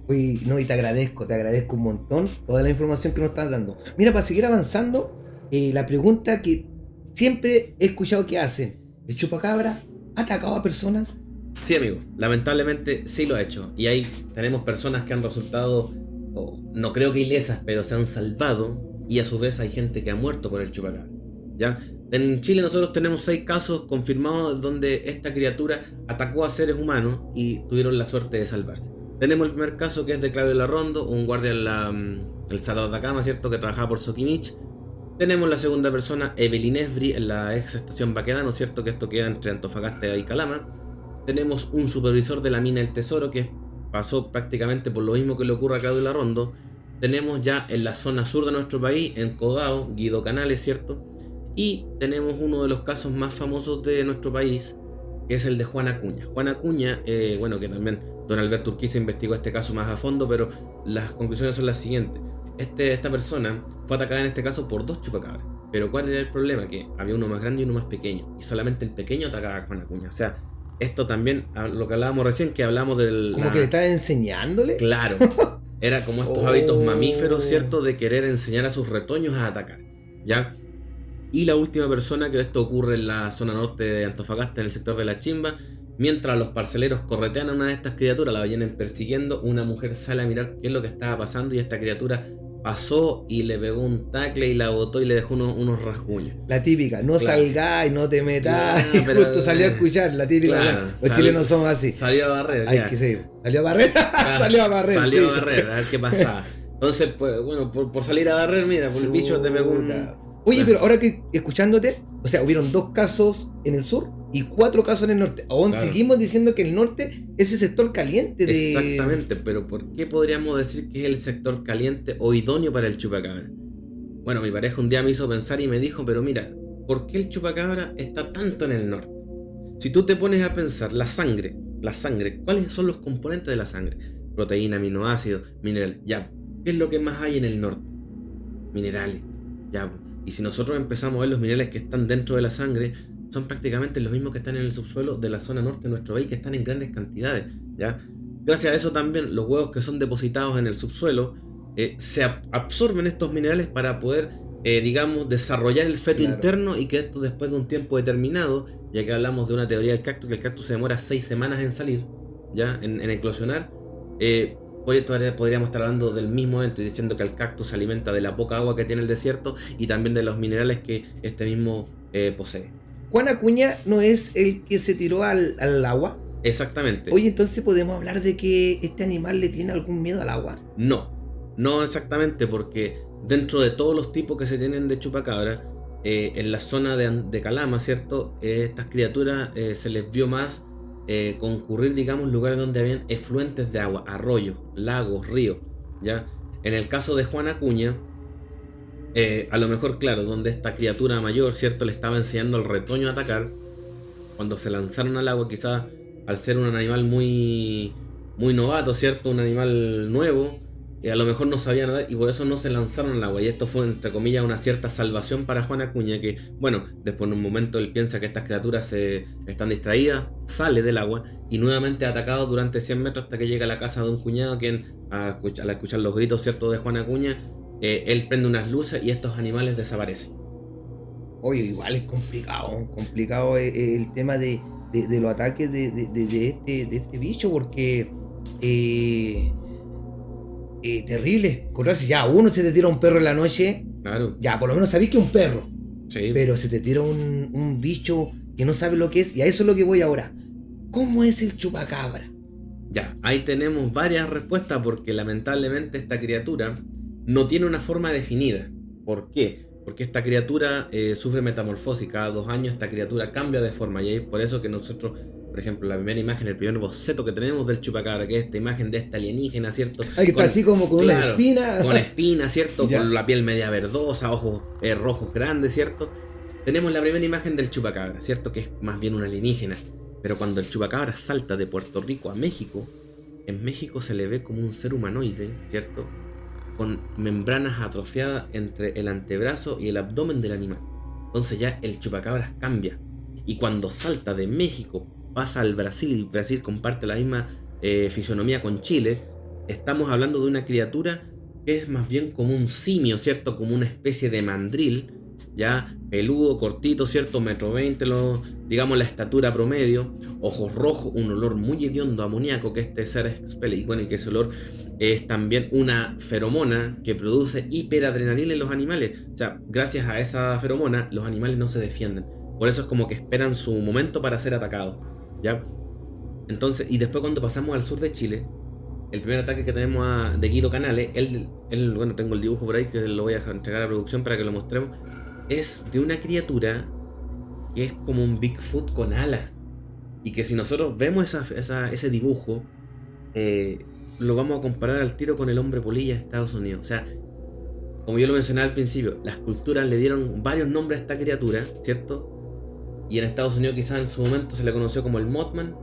Uy, no, y te agradezco un montón toda la información que nos estás dando. Mira, para seguir avanzando, la pregunta que siempre he escuchado que hacen, ¿el chupacabra ha atacado a personas? Sí, amigo, lamentablemente sí lo ha hecho. Y ahí tenemos personas que han resultado, no creo que ilesas, pero se han salvado. Y a su vez hay gente que ha muerto por el chupacabra. ¿Ya? En Chile nosotros tenemos 6 casos confirmados donde esta criatura atacó a seres humanos y tuvieron la suerte de salvarse. Tenemos el primer caso, que es de Claudio Larrondo, un guardia en el Cerro de Atacama, ¿cierto?, que trabajaba por Soquimich. Tenemos la segunda persona, Evelyn Esbri, en la ex estación Baquedano, ¿cierto?, que esto queda entre Antofagasta y Calama. Tenemos un supervisor de la mina El Tesoro, que pasó prácticamente por lo mismo que le ocurre a Claudio Larrondo. Tenemos ya en la zona sur de nuestro país, en Codao, Guido Canales, ¿cierto? Y tenemos uno de los casos más famosos de nuestro país, que es el de Juan Acuña. Juan Acuña, bueno, que también don Alberto Urquiza investigó este caso más a fondo, pero las conclusiones son las siguientes. Esta persona fue atacada en este caso por 2 chupacabras. Pero ¿cuál era el problema? Que había uno más grande y uno más pequeño. Y solamente el pequeño atacaba a Juan Acuña. O sea, esto también, lo que hablábamos recién, que hablamos del... ¿Como que le estaba enseñándole? Claro. Era como estos hábitos mamíferos, ¿cierto? De querer enseñar a sus retoños a atacar. ¿Ya? Y la última persona, que esto ocurre en la zona norte de Antofagasta, en el sector de La Chimba. Mientras los parceleros corretean a una de estas criaturas, la vienen persiguiendo, una mujer sale a mirar qué es lo que estaba pasando y esta criatura pasó y le pegó un tacle y la botó y le dejó unos rasguños. La típica, no salgáis, no te metas. Claro, pero justo salió a escuchar, la típica. Claro, los chilenos somos así. Salió a barrer. Hay que seguir. ¿Salió a barrer? Salió a barrer. Salió a barrer, a ver qué pasaba. Entonces, pues, bueno, por salir a barrer, mira, por el bicho te pegó un... Oye, pero ahora que escuchándote, o sea, hubieron 2 casos en el sur y 4 casos en el norte. Aún seguimos diciendo que el norte es el sector caliente de... Exactamente, pero ¿por qué podríamos decir que es el sector caliente o idóneo para el chupacabra? Bueno, mi pareja un día me hizo pensar y me dijo, pero mira, ¿por qué el chupacabra está tanto en el norte? Si tú te pones a pensar, la sangre, ¿cuáles son los componentes de la sangre? Proteína, aminoácidos, minerales, ya. ¿Qué es lo que más hay en el norte? Minerales, ya. Y si nosotros empezamos a ver los minerales que están dentro de la sangre, son prácticamente los mismos que están en el subsuelo de la zona norte de nuestro país, que están en grandes cantidades, ¿ya? Gracias a eso también los huevos que son depositados en el subsuelo se absorben estos minerales para poder, digamos, desarrollar el feto interno y que esto después de un tiempo determinado, ya que hablamos de una teoría del cactus, que el cactus se demora 6 semanas en salir, ¿ya? En eclosionar, podríamos estar hablando del mismo evento y diciendo que el cactus se alimenta de la poca agua que tiene el desierto y también de los minerales que este mismo posee. Juan Acuña no es el que se tiró al agua. Exactamente. Oye, entonces podemos hablar de que este animal le tiene algún miedo al agua. No exactamente, porque dentro de todos los tipos que se tienen de chupacabra, en la zona de Calama, ¿cierto? Estas criaturas se les vio más concurrir, digamos, lugares donde habían efluentes de agua, arroyos, lagos, ríos, ¿ya? En el caso de Juan Acuña, A lo mejor, claro, donde esta criatura mayor, ¿cierto? Le estaba enseñando al retoño a atacar. Cuando se lanzaron al agua, quizás al ser un animal muy novato, ¿cierto? Un animal nuevo, a lo mejor no sabía nadar y por eso no se lanzaron al agua. Y esto fue, entre comillas, una cierta salvación para Juan Acuña, que, bueno, después en un momento él piensa que estas criaturas están distraídas, sale del agua y nuevamente atacado durante 100 metros hasta que llega a la casa de un cuñado, quien, al escuchar los gritos, ¿cierto?, de Juan Acuña, él prende unas luces y estos animales desaparecen. Oye, igual es complicado el tema de los ataques de este bicho, porque terrible. Encontrarse ya, uno se te tira un perro en la noche, Claro. ya, por lo menos sabés que es un perro, Sí. pero se te tira un bicho que no sabe lo que es, y a eso es lo que voy ahora. ¿Cómo es el chupacabra? Ya, ahí tenemos varias respuestas porque lamentablemente esta criatura no tiene una forma definida. ¿Por qué? Porque esta criatura sufre metamorfosis. Cada 2 años esta criatura cambia de forma. Y es por eso que nosotros, por ejemplo, la primera imagen, el primer boceto que tenemos del chupacabra, que es esta imagen de esta alienígena, ¿cierto? Hay que estar así como con una claro, espina. Con espina, ¿cierto? Ya. Con la piel media verdosa, ojos rojos grandes, ¿cierto? Tenemos la primera imagen del chupacabra, ¿cierto? Que es más bien una alienígena. Pero cuando el chupacabra salta de Puerto Rico a México, en México se le ve como un ser humanoide, ¿cierto? Con membranas atrofiadas entre el antebrazo y el abdomen del animal. Entonces ya el chupacabras cambia. Y cuando salta de México, pasa al Brasil, y Brasil comparte la misma fisonomía con Chile, estamos hablando de una criatura que es más bien como un simio, ¿cierto? Como una especie de mandril, ya peludo, cortito, ¿cierto? 1,20 m, digamos la estatura promedio, ojos rojos, un olor muy hediondo, amoníaco que este ser expele, y bueno, y que ese olor es también una feromona que produce hiperadrenalina en los animales. O sea, gracias a esa feromona los animales no se defienden, por eso es como que esperan su momento para ser atacados, ¿ya? Entonces, y después cuando pasamos al sur de Chile, el primer ataque que tenemos de Guido Canales, él, bueno, tengo el dibujo por ahí que lo voy a entregar a producción para que lo mostremos, es de una criatura que es como un Bigfoot con alas. Y que si nosotros vemos ese dibujo, lo vamos a comparar al tiro con el hombre polilla de Estados Unidos. O sea, como yo lo mencionaba al principio, las culturas le dieron varios nombres a esta criatura, ¿cierto? Y en Estados Unidos quizás en su momento se le conoció como el Mothman,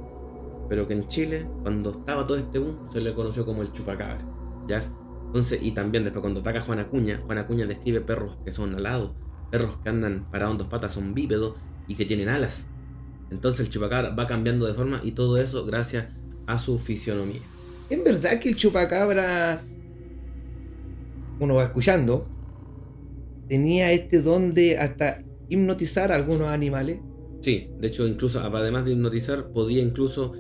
pero que en Chile, cuando estaba todo este boom, se le conoció como el chupacabra, ¿ya? Entonces, y también después cuando ataca a Juan Acuña describe perros que son alados, perros que andan parados en 2 patas, son bípedos y que tienen alas. Entonces el chupacabra va cambiando de forma y todo eso gracias a su fisionomía. ¿Es verdad que el chupacabra, uno va escuchando, tenía este don de hasta hipnotizar a algunos animales? Sí, de hecho incluso además de hipnotizar, podía incluso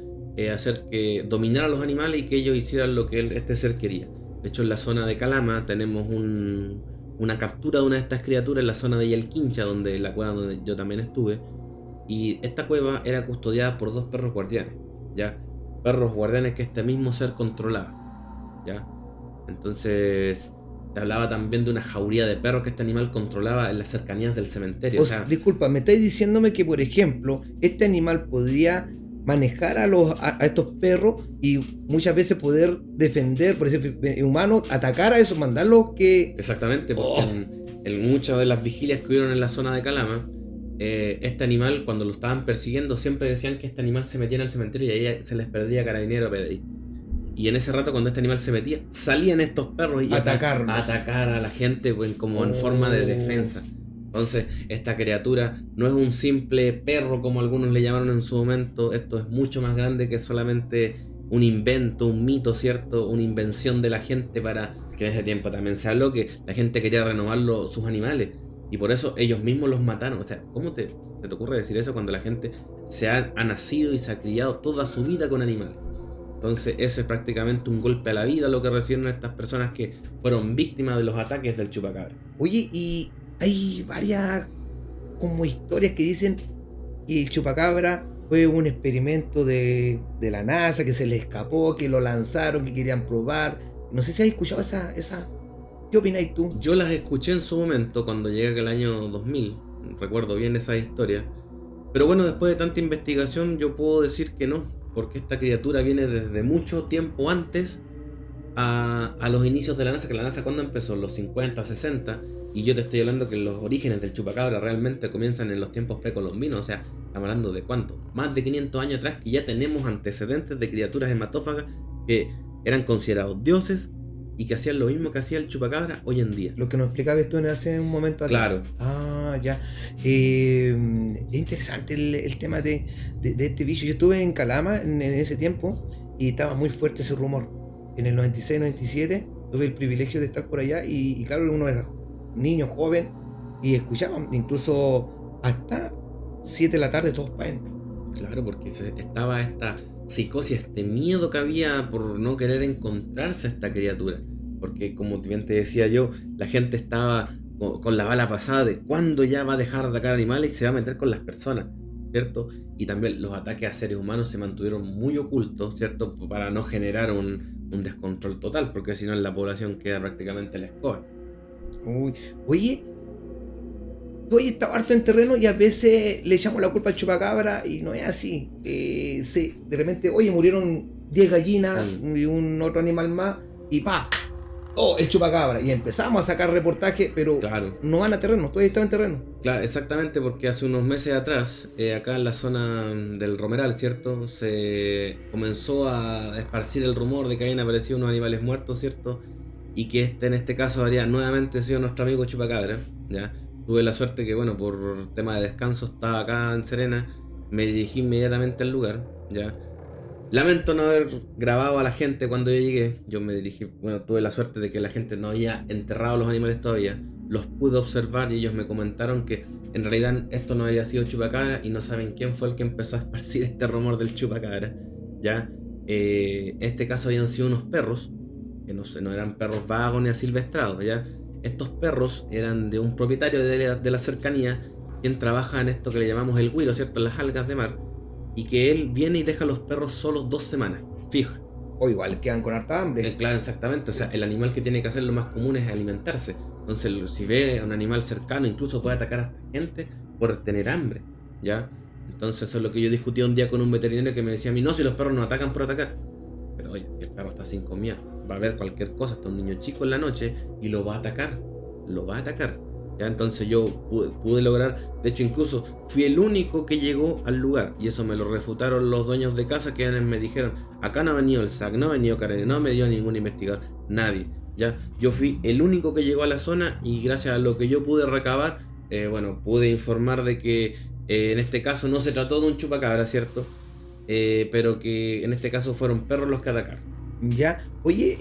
hacer que dominara a los animales y que ellos hicieran lo que este ser quería. De hecho en la zona de Calama tenemos una captura de una de estas criaturas en la zona de Yelquincha, donde la cueva donde yo también estuve. Y esta cueva era custodiada por 2 perros guardianes, ¿ya? Perros guardianes que este mismo ser controlaba, ¿ya? Entonces se hablaba también de una jauría de perros que este animal controlaba en las cercanías del cementerio. Disculpa, me estáis diciéndome que, por ejemplo, este animal podría manejar a estos perros y muchas veces poder defender, por ejemplo, humanos, atacar a esos, mandarlos que... Exactamente, porque en muchas de las vigilias que hubieron en la zona de Calama, este animal, cuando lo estaban persiguiendo, siempre decían que este animal se metía en el cementerio y ahí se les perdía carabinero PDI. Y en ese rato, cuando este animal se metía, salían estos perros y atacar a la gente como en forma de defensa. Entonces, esta criatura no es un simple perro como algunos le llamaron en su momento. Esto es mucho más grande que solamente un invento, un mito, ¿cierto? Una invención de la gente para que en ese tiempo también se habló que la gente quería renovar sus animales. Y por eso ellos mismos los mataron. O sea, ¿cómo se te ocurre decir eso cuando la gente ha nacido y se ha criado toda su vida con animales? Entonces eso es prácticamente un golpe a la vida lo que recibieron estas personas que fueron víctimas de los ataques del chupacabra. Oye, y hay varias como historias que dicen que el chupacabra fue un experimento de la NASA, que se le escapó, que lo lanzaron, que querían probar. No sé si has escuchado esa... ¿Qué opináis tú? Yo las escuché en su momento cuando llegué aquel año 2000, recuerdo bien esa historia. Pero bueno, después de tanta investigación yo puedo decir que no, porque esta criatura viene desde mucho tiempo antes a los inicios de la NASA, que la NASA cuando empezó, en los 50, 60, Y yo te estoy hablando que los orígenes del chupacabra realmente comienzan en los tiempos precolombinos, o sea, estamos hablando de cuánto, más de 500 años atrás, que ya tenemos antecedentes de criaturas hematófagas que eran considerados dioses y que hacían lo mismo que hacía el chupacabra hoy en día. Lo que nos explicaba esto hace un momento atrás. Claro. Ah, ya. Es interesante el tema de este bicho. Yo estuve en Calama en ese tiempo y estaba muy fuerte ese rumor. En el 96-97 tuve el privilegio de estar por allá y claro, uno era niño, joven, y escuchaban incluso hasta 7 de la tarde todos para adentro. Claro, porque estaba esta psicosis, este miedo que había por no querer encontrarse a esta criatura. Porque como bien te decía yo, la gente estaba con la bala pasada de cuándo ya va a dejar de atacar animales y se va a meter con las personas, ¿cierto? Y también los ataques a seres humanos se mantuvieron muy ocultos, ¿cierto? Para no generar un descontrol total, porque si no en la población queda prácticamente la escoba. Uy, oye, tú has estado harto en terreno y a veces le echamos la culpa al chupacabra y no es así. De repente, oye, murieron 10 gallinas y un otro animal más y ¡pa! ¡Oh, el chupacabra! Y empezamos a sacar reportajes, pero claro, no van a terreno, tú has estado en terreno. Claro, exactamente, porque hace unos meses atrás, acá en la zona del Romeral, ¿cierto? Se comenzó a esparcir el rumor de que habían aparecido unos animales muertos, ¿cierto? Y que en este caso habría nuevamente sido nuestro amigo chupacabra, ¿ya? Tuve la suerte que, bueno, por tema de descanso estaba acá en Serena, me dirigí inmediatamente al lugar, ¿ya? Lamento no haber grabado a la gente cuando yo llegué. Yo me dirigí, bueno, tuve la suerte de que la gente no había enterrado a los animales todavía. Los pude observar y ellos me comentaron que en realidad esto no había sido chupacabra y no saben quién fue el que empezó a esparcir este rumor del chupacabra, ¿ya? En este caso habían sido unos perros, que no eran perros vagos ni asilvestrados, ¿ya? Estos perros eran de un propietario de la cercanía, quien trabaja en esto que le llamamos el güiro, ¿cierto? En las algas de mar. Y que él viene y deja a los perros solos 2 semanas, fija. O igual quedan con harta hambre. Claro, exactamente. O sea, el animal que tiene que hacer lo más común es alimentarse. Entonces, si ve a un animal cercano, incluso puede atacar hasta gente por tener hambre, ¿ya? Entonces, eso es lo que yo discutí un día con un veterinario que me decía a mí, no, si los perros no atacan por atacar. Pero oye, si el perro está sin comida, va a ver cualquier cosa, hasta un niño chico en la noche, y lo va a atacar. Lo va a atacar. ¿Ya? Entonces yo pude lograr, de hecho incluso fui el único que llegó al lugar y eso me lo refutaron los dueños de casa que me dijeron, acá no ha venido el SAC, no ha venido Karen, no me dio ningún investigador, nadie, ¿ya? Yo fui el único que llegó a la zona y gracias a lo que yo pude recabar, bueno, pude informar de que en este caso no se trató de un chupacabra, ¿cierto? Pero que en este caso fueron perros los que atacaron. Ya, oye,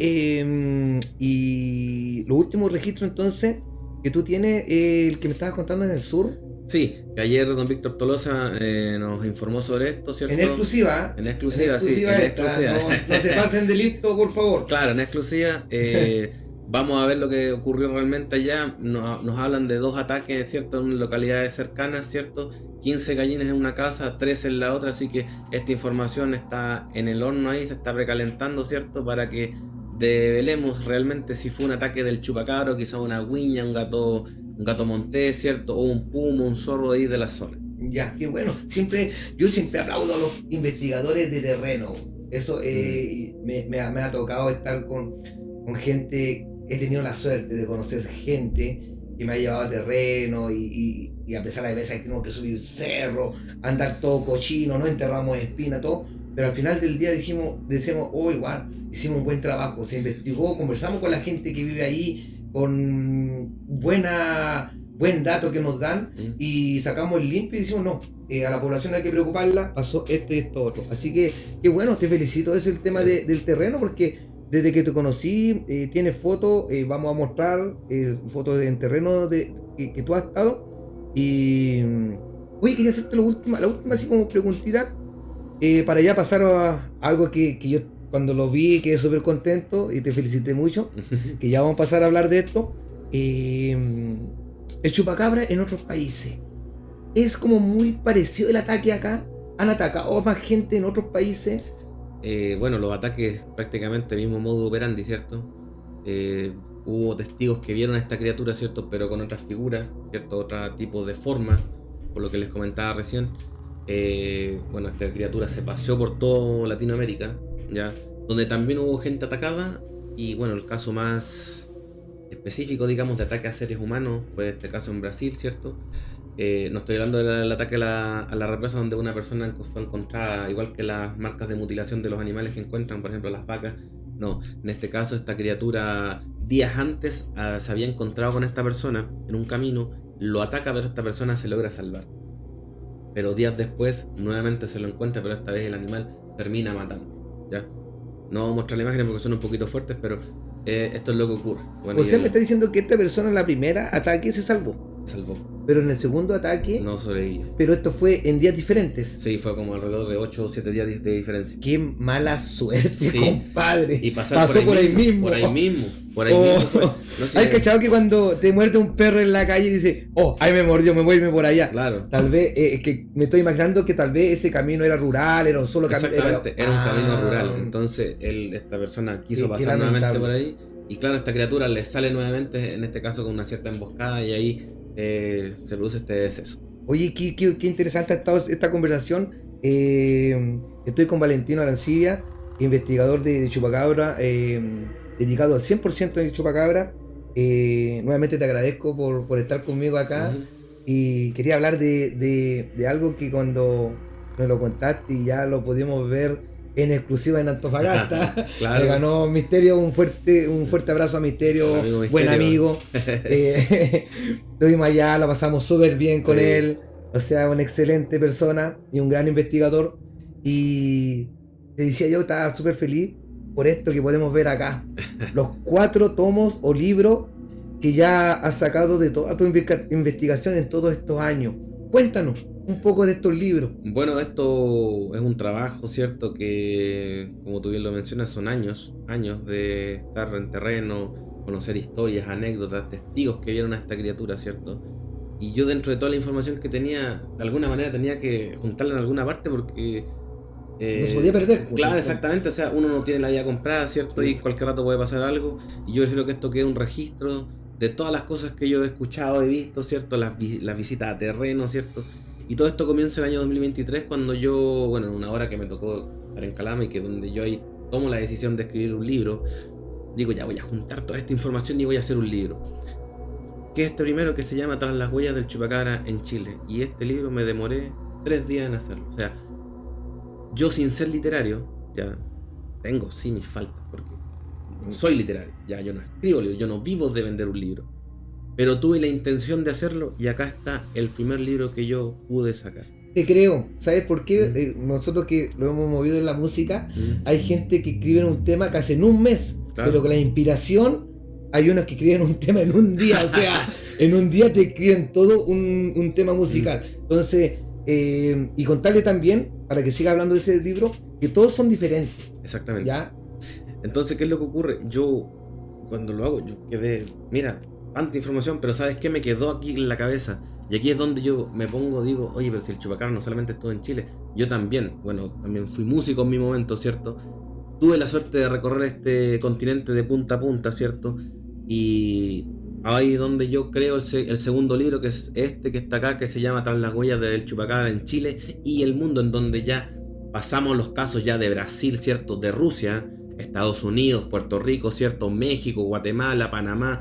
y los últimos registros entonces que tú tienes, el que me estabas contando en el sur. Sí, que ayer don Víctor Tolosa nos informó sobre esto, ¿cierto? En exclusiva. En exclusiva, sí. En exclusiva. No se pasen de listo, por favor. Claro, en exclusiva. Vamos a ver lo que ocurrió realmente allá. Nos hablan de 2 ataques, ¿cierto? En localidades cercanas, ¿cierto? 15 gallinas en una casa, 13 en la otra, así que esta información está en el horno ahí, se está precalentando, ¿cierto? Para que develemos realmente si fue un ataque del chupacabro, quizá una guiña, un gato montés, ¿cierto? O un puma, un zorro de ahí de la zona. Ya, qué bueno. Yo siempre aplaudo a los investigadores de terreno. Eso me ha tocado estar con gente, he tenido la suerte de conocer gente que me ha llevado a terreno y a pesar de veces que tengo que subir cerro, andar todo cochino, no enterramos espina, todo. Pero al final del día decimos, oh, igual, hicimos un buen trabajo, se investigó, conversamos con la gente que vive ahí, con buen dato que nos dan, y sacamos el limpio y decimos, no, a la población hay que preocuparla, pasó esto y esto otro. Así que, qué bueno, te felicito, es el tema del terreno, porque desde que te conocí, tienes fotos, vamos a mostrar fotos en terreno que tú has estado. Y, oye, quería hacerte la última así como preguntita, para ya pasar a algo que yo cuando lo vi quedé súper contento y te felicité mucho, que ya vamos a pasar a hablar de esto. El chupacabra en otros países es como muy parecido el ataque acá. ¿Han atacado más gente en otros países? Bueno, los ataques prácticamente mismo modo operandi, ¿cierto? Hubo testigos que vieron a esta criatura, ¿cierto? Pero con otras figuras, ¿cierto? Otro tipo de forma, por lo que les comentaba recién. Bueno, esta criatura se paseó por todo Latinoamérica, ¿ya? Donde también hubo gente atacada. Y bueno, el caso más específico, digamos, de ataque a seres humanos, fue este caso en Brasil, ¿cierto? No estoy hablando del ataque a la represa donde una persona fue encontrada, igual que las marcas de mutilación de los animales que encuentran, por ejemplo, las vacas. No, en este caso esta criatura días antes se había encontrado con esta persona en un camino, lo ataca, pero esta persona se logra salvar. Pero días después nuevamente se lo encuentra, pero esta vez el animal termina matando. ¿Ya? No voy a mostrar la imagen porque son un poquito fuertes, pero esto es lo que ocurre. Bueno, o sea, me está diciendo que esta persona en la primera ataque se salvó. Se salvó. Pero en el segundo ataque... No sobrevivió. Pero esto fue en días diferentes. Sí, fue como alrededor de 8 o 7 días de diferencia. Qué mala suerte, sí, compadre. Y pasó por ahí mismo. Por ahí mismo. No sé, ¿hay cachado que cuando te muerde un perro en la calle y dice, oh, ahí me mordió, me voy a irme por allá? Claro. Tal vez, que me estoy imaginando que tal vez ese camino era rural, era un solo camino. Exactamente, era un camino rural. Entonces, esta persona quiso pasar nuevamente por ahí. Y claro, esta criatura le sale nuevamente, en este caso con una cierta emboscada, y ahí se produce este deceso. Oye, qué interesante ha estado esta conversación. Estoy con Valentino Arancibia, investigador de Chupacabra, dedicado al 100% de Chupacabra. Nuevamente te agradezco por estar conmigo acá. Y quería hablar de algo que cuando me lo contaste y ya lo pudimos ver en exclusiva en Antofagasta. Claro. Le ganó Misterio, un fuerte abrazo a Misterio, Misterio. Buen amigo. Estuvimos allá, la pasamos súper bien con él. O sea, una excelente persona y un gran investigador. Y te decía yo, estaba súper feliz por esto que podemos ver acá. Los 4 tomos o libros que ya has sacado de toda tu investigación en todos estos años. Cuéntanos un poco de estos libros. Bueno, esto es un trabajo, ¿cierto? Que, como tú bien lo mencionas, son años de estar en terreno, conocer historias, anécdotas, testigos que vieron a esta criatura, ¿cierto? Y yo, dentro de toda la información que tenía, de alguna manera tenía que juntarla en alguna parte porque... no se podía perder. Claro, exactamente, o sea, uno no tiene la vida comprada, ¿cierto? Sí. Y en cualquier rato puede pasar algo. Y yo prefiero que esto quede un registro de todas las cosas que yo he escuchado, he visto, ¿cierto? Las visitas a terreno, ¿cierto? Y todo esto comienza el año 2023 cuando yo, bueno, en una hora que me tocó estar en Calama y que donde yo ahí tomo la decisión de escribir un libro, digo, ya voy a juntar toda esta información y voy a hacer un libro. Que es este primero, que se llama Tras las huellas del chupacabra en Chile. Y este libro me demoré 3 días en hacerlo. O sea, yo sin ser literario, ya tengo sí mis faltas, porque no soy literario, ya yo no escribo libros, yo no vivo de vender un libro. Pero tuve la intención de hacerlo y acá está el primer libro que yo pude sacar. Te creo, ¿sabes por qué? Nosotros que lo hemos movido en la música, hay gente que escribe un tema casi en un mes, claro. Pero con la inspiración hay unos que escriben un tema en un día, o sea, en un día te escriben todo un tema musical. Entonces, y contarle también, para que siga hablando de ese libro, que todos son diferentes. Exactamente. ¿Ya? Entonces, ¿qué es lo que ocurre? Yo, cuando lo hago, yo quedé, mira, tanta información, pero ¿sabes qué? Me quedó aquí en la cabeza. Y aquí es donde yo me pongo, digo, oye, pero si el chupacabra no solamente estuvo en Chile, yo también, bueno, también fui músico en mi momento, ¿cierto? Tuve la suerte de recorrer este continente de punta a punta, ¿cierto? Y ahí es donde yo creo el segundo libro, que es este que está acá, que se llama Tras las huellas del chupacabra en Chile y el mundo, en donde ya pasamos los casos ya de Brasil, ¿cierto? De Rusia, Estados Unidos, Puerto Rico, ¿cierto? México, Guatemala, Panamá,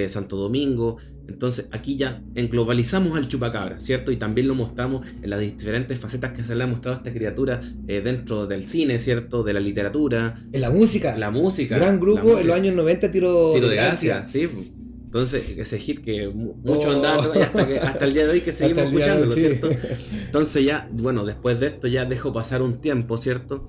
Santo Domingo. Entonces aquí ya globalizamos al chupacabra, ¿cierto? Y también lo mostramos en las diferentes facetas que se le ha mostrado a esta criatura dentro del cine, ¿cierto? De la literatura. En la música. La música. Gran grupo en los años 90, Tiro de Gracia. Sí. Entonces, ese hit que mucho andaba hasta el día de hoy que seguimos escuchándolo, sí. ¿Cierto? Entonces ya, bueno, después de esto ya dejo pasar un tiempo, ¿cierto?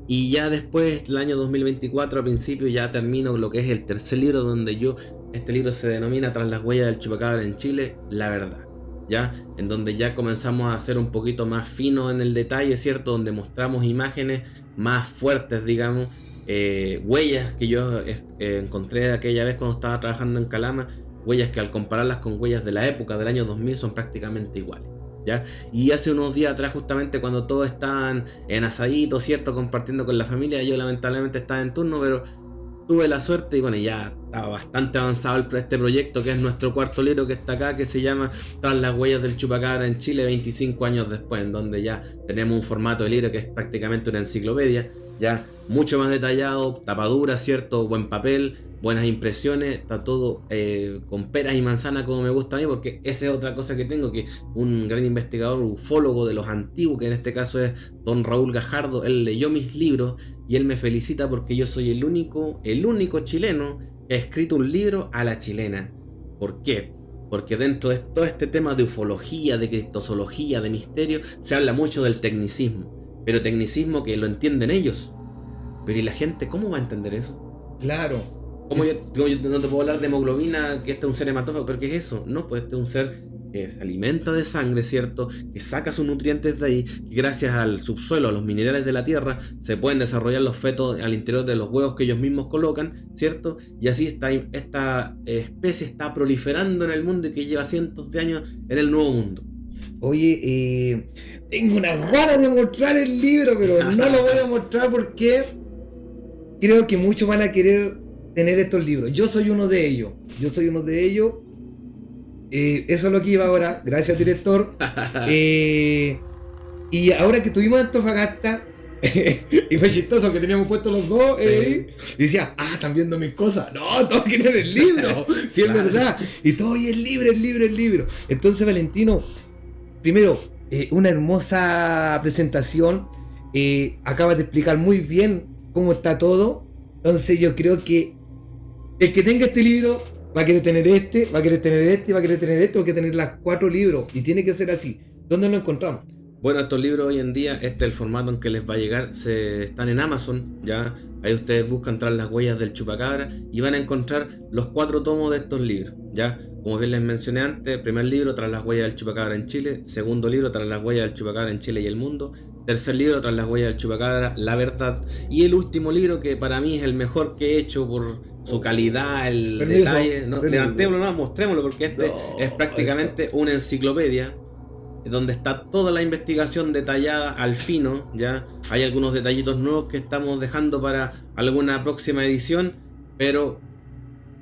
Y ya después, el año 2024, a principio, ya termino lo que es el tercer libro, donde este libro se denomina Tras las huellas del chupacabra en Chile, la verdad, ¿ya? En donde ya comenzamos a ser un poquito más finos en el detalle, ¿cierto? Donde mostramos imágenes más fuertes, digamos, huellas que yo encontré aquella vez cuando estaba trabajando en Calama, huellas que al compararlas con huellas de la época del año 2000 son prácticamente iguales. ¿Ya? Y hace unos días atrás, justamente cuando todos estaban en asadito, ¿cierto? Compartiendo con la familia, yo lamentablemente estaba en turno, pero tuve la suerte y bueno, ya estaba bastante avanzado este proyecto, que es nuestro cuarto libro que está acá, que se llama Tras las huellas del chupacabra en Chile 25 años después, en donde ya tenemos un formato de libro que es prácticamente una enciclopedia, ya mucho más detallado, tapadura, ¿cierto? Buen papel, buenas impresiones, está todo con peras y manzanas como me gusta a mí, porque esa es otra cosa que tengo, que un gran investigador, ufólogo de los antiguos, que en este caso es don Raúl Gajardo, él leyó mis libros y él me felicita porque yo soy el único chileno que ha escrito un libro a la chilena. ¿Por qué? Porque dentro de todo este tema de ufología, de criptozoología, de misterio, se habla mucho del tecnicismo, pero tecnicismo que lo entienden ellos. Pero ¿y la gente cómo va a entender eso? Claro. ¿Cómo yo no te puedo hablar de hemoglobina, que este es un ser hematófago? ¿Pero qué es eso? No, pues este es un ser que se alimenta de sangre, ¿cierto? Que saca sus nutrientes de ahí, que gracias al subsuelo, a los minerales de la tierra, se pueden desarrollar los fetos al interior de los huevos que ellos mismos colocan, ¿cierto? Y así esta especie está proliferando en el mundo y que lleva cientos de años en el nuevo mundo. Oye, tengo unas ganas de mostrar el libro, pero no lo voy a mostrar porque creo que muchos van a querer tener estos libros. Yo soy uno de ellos. Eso es lo que iba ahora. Gracias, director. Y ahora que estuvimos en Antofagasta, y fue chistoso que teníamos puestos los dos, y decía, están viendo mis cosas. No, todos quieren el libro. Sí, es verdad. Y todo, y el libro. Entonces, Valentino, primero, una hermosa presentación. Acabas de explicar muy bien cómo está todo. Entonces yo creo que el que tenga este libro va a querer tener este, va a querer tener este, va a querer tener este, va a querer tener las 4 libros. Y tiene que ser así. ¿Dónde lo encontramos? Bueno, estos libros hoy en día, este es el formato en que les va a llegar, están en Amazon, ya ahí ustedes buscan tras las huellas del chupacabra y van a encontrar los 4 tomos de estos libros, ya, como bien les mencioné antes, primer libro, tras las huellas del chupacabra en Chile, segundo libro, tras las huellas del chupacabra en Chile y el mundo, tercer libro, tras las huellas del chupacabra, la verdad, y el último libro que para mí es el mejor que he hecho por su calidad, el detalle, levantémoslo, mostrémoslo, porque este es prácticamente una enciclopedia donde está toda la investigación detallada al fino, ya hay algunos detallitos nuevos que estamos dejando para alguna próxima edición, pero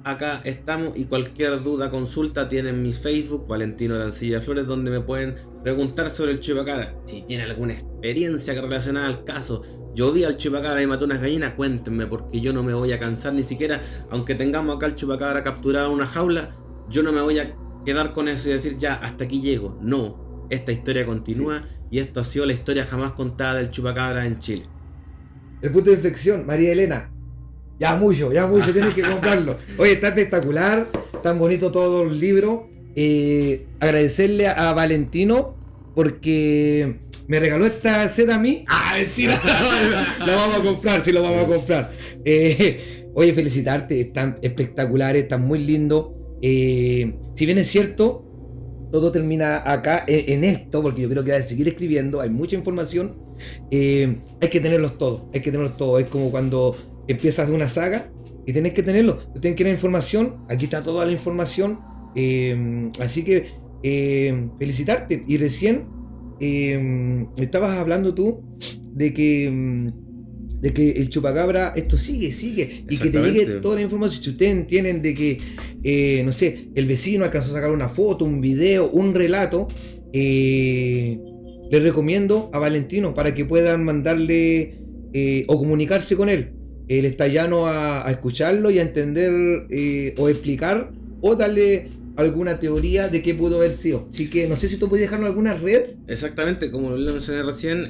acá estamos y cualquier duda, consulta, tienen mi Facebook, Valentino Arancilla Flores, donde me pueden preguntar sobre el chupacabra, si tienen alguna experiencia relacionada al caso. Yo vi al chupacabra y mató unas gallinas, cuéntenme, porque yo no me voy a cansar ni siquiera, aunque tengamos acá el chupacabra capturado en una jaula, yo no me voy a quedar con eso y decir ya, hasta aquí llego, no. Esta historia continúa y esto ha sido la historia jamás contada del chupacabra en Chile. El punto de inflexión, María Elena. Ya mucho, tienes que comprarlo. Oye, está espectacular, tan bonito todo el libro. Agradecerle a Valentino porque me regaló esta seda a mí. Mentira. La vamos a comprar, sí, lo vamos a comprar. Oye, felicitarte, están espectaculares, están muy lindos. Si bien es cierto, todo termina acá en esto, porque yo creo que hay que seguir escribiendo, hay mucha información, hay que tenerlos todos, es como cuando empiezas una saga y tenés que tenerlo, tienes que tener información, aquí está toda la información, así que felicitarte. Y recién estabas hablando tú de que el chupacabra, esto sigue, y que te llegue toda la información. Si ustedes entienden de que, no sé, el vecino alcanzó a sacar una foto, un video, un relato, les recomiendo a Valentino para que puedan mandarle o comunicarse con él. Él está llano a escucharlo y a entender o explicar o darle alguna teoría de qué pudo haber sido. Así que no sé si tú puedes dejarnos alguna red. Exactamente, como lo mencioné recién,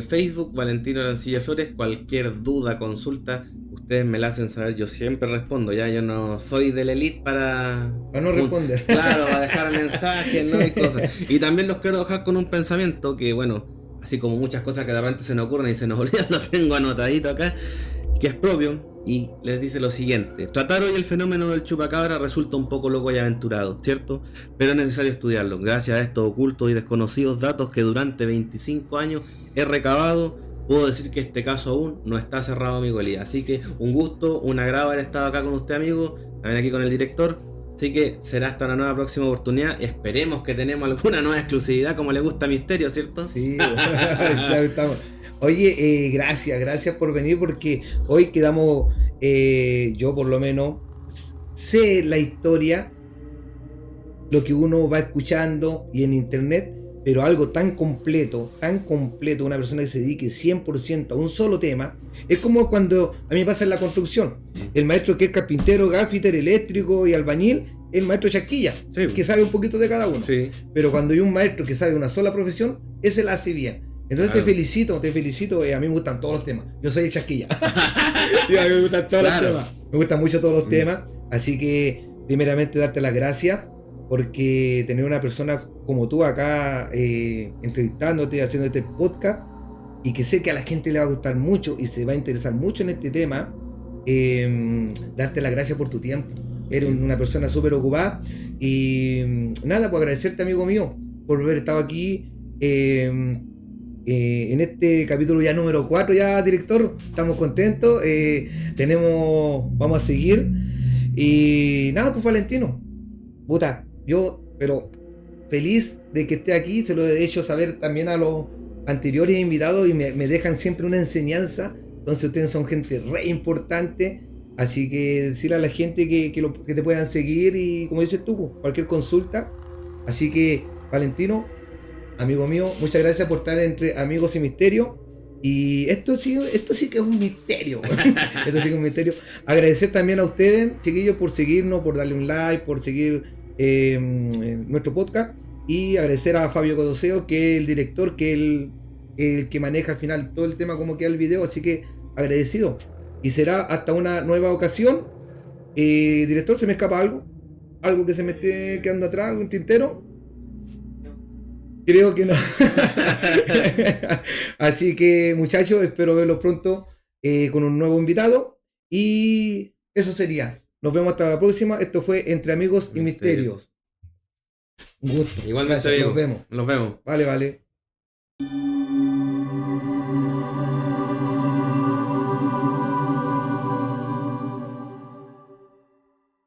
Facebook, Valentino Arancilla Flores, cualquier duda, consulta, ustedes me la hacen saber, yo siempre respondo, ya yo no soy de la elite para no responder. Claro, para dejar mensajes, ¿no? Y cosas. Y también los quiero dejar con un pensamiento que, bueno, así como muchas cosas que de repente se nos ocurren y se nos olvidan, lo tengo anotadito acá, que es propio. Y les dice lo siguiente: tratar hoy el fenómeno del chupacabra resulta un poco loco y aventurado, ¿cierto? Pero es necesario estudiarlo. Gracias a estos ocultos y desconocidos datos que durante 25 años he recabado, puedo decir que este caso aún no está cerrado, amigo Elías. Así que un gusto, un agrado haber estado acá con usted, amigo, también aquí con el director. Así que será hasta una nueva próxima oportunidad. Esperemos que tenemos alguna nueva exclusividad como le gusta a Misterio, ¿cierto? Sí, estamos. Oye, gracias por venir, porque hoy quedamos, yo por lo menos sé la historia, lo que uno va escuchando y en internet, pero algo tan completo, una persona que se dedique 100% a un solo tema, es como cuando a mí me pasa en la construcción. El maestro que es carpintero, gaffiter, eléctrico y albañil, el maestro chasquilla, Sí. que sabe un poquito de cada uno. Sí. Pero cuando hay un maestro que sabe una sola profesión, ese la hace bien. Entonces Claro. te felicito, a mí me gustan todos los temas. Yo soy el chasquilla. Y a mí me gustan todos Claro. los temas. Me gustan mucho todos los temas. Así que, primeramente, darte las gracias. Porque tener una persona como tú acá entrevistándote, haciendo este podcast, y que sé que a la gente le va a gustar mucho y se va a interesar mucho en este tema, darte las gracias por tu tiempo. Eres una persona súper ocupada. Y nada, pues agradecerte, amigo mío, por haber estado aquí en este capítulo ya número 4, ya, director. Estamos contentos. Vamos a seguir. Y nada, pues Valentino. Puta, pero feliz de que esté aquí, se lo he hecho saber también a los anteriores invitados y me dejan siempre una enseñanza. Entonces ustedes son gente re importante, así que decirle a la gente que te puedan seguir y como dices tú, cualquier consulta. Así que, Valentino, amigo mío, muchas gracias por estar entre Amigos y Misterio. Y esto sí que es un misterio. Esto sí que es un misterio. Agradecer también a ustedes, chiquillos, por seguirnos, por darle un like, por seguir nuestro podcast. Y agradecer a Fabio Codoseo, que es el director, que es el que maneja al final todo el tema, como queda el video. Así que agradecido. Y será hasta una nueva ocasión. Director, ¿se me escapa algo? ¿Algo que se me esté quedando atrás? ¿Algún tintero? Creo que no. Así que, muchachos, espero verlos pronto con un nuevo invitado. Y eso sería. Nos vemos hasta la próxima. Esto fue Entre Amigos y Misterios. Un gusto. Igualmente, Gracias, amigo. nos vemos. Nos vemos. Vale.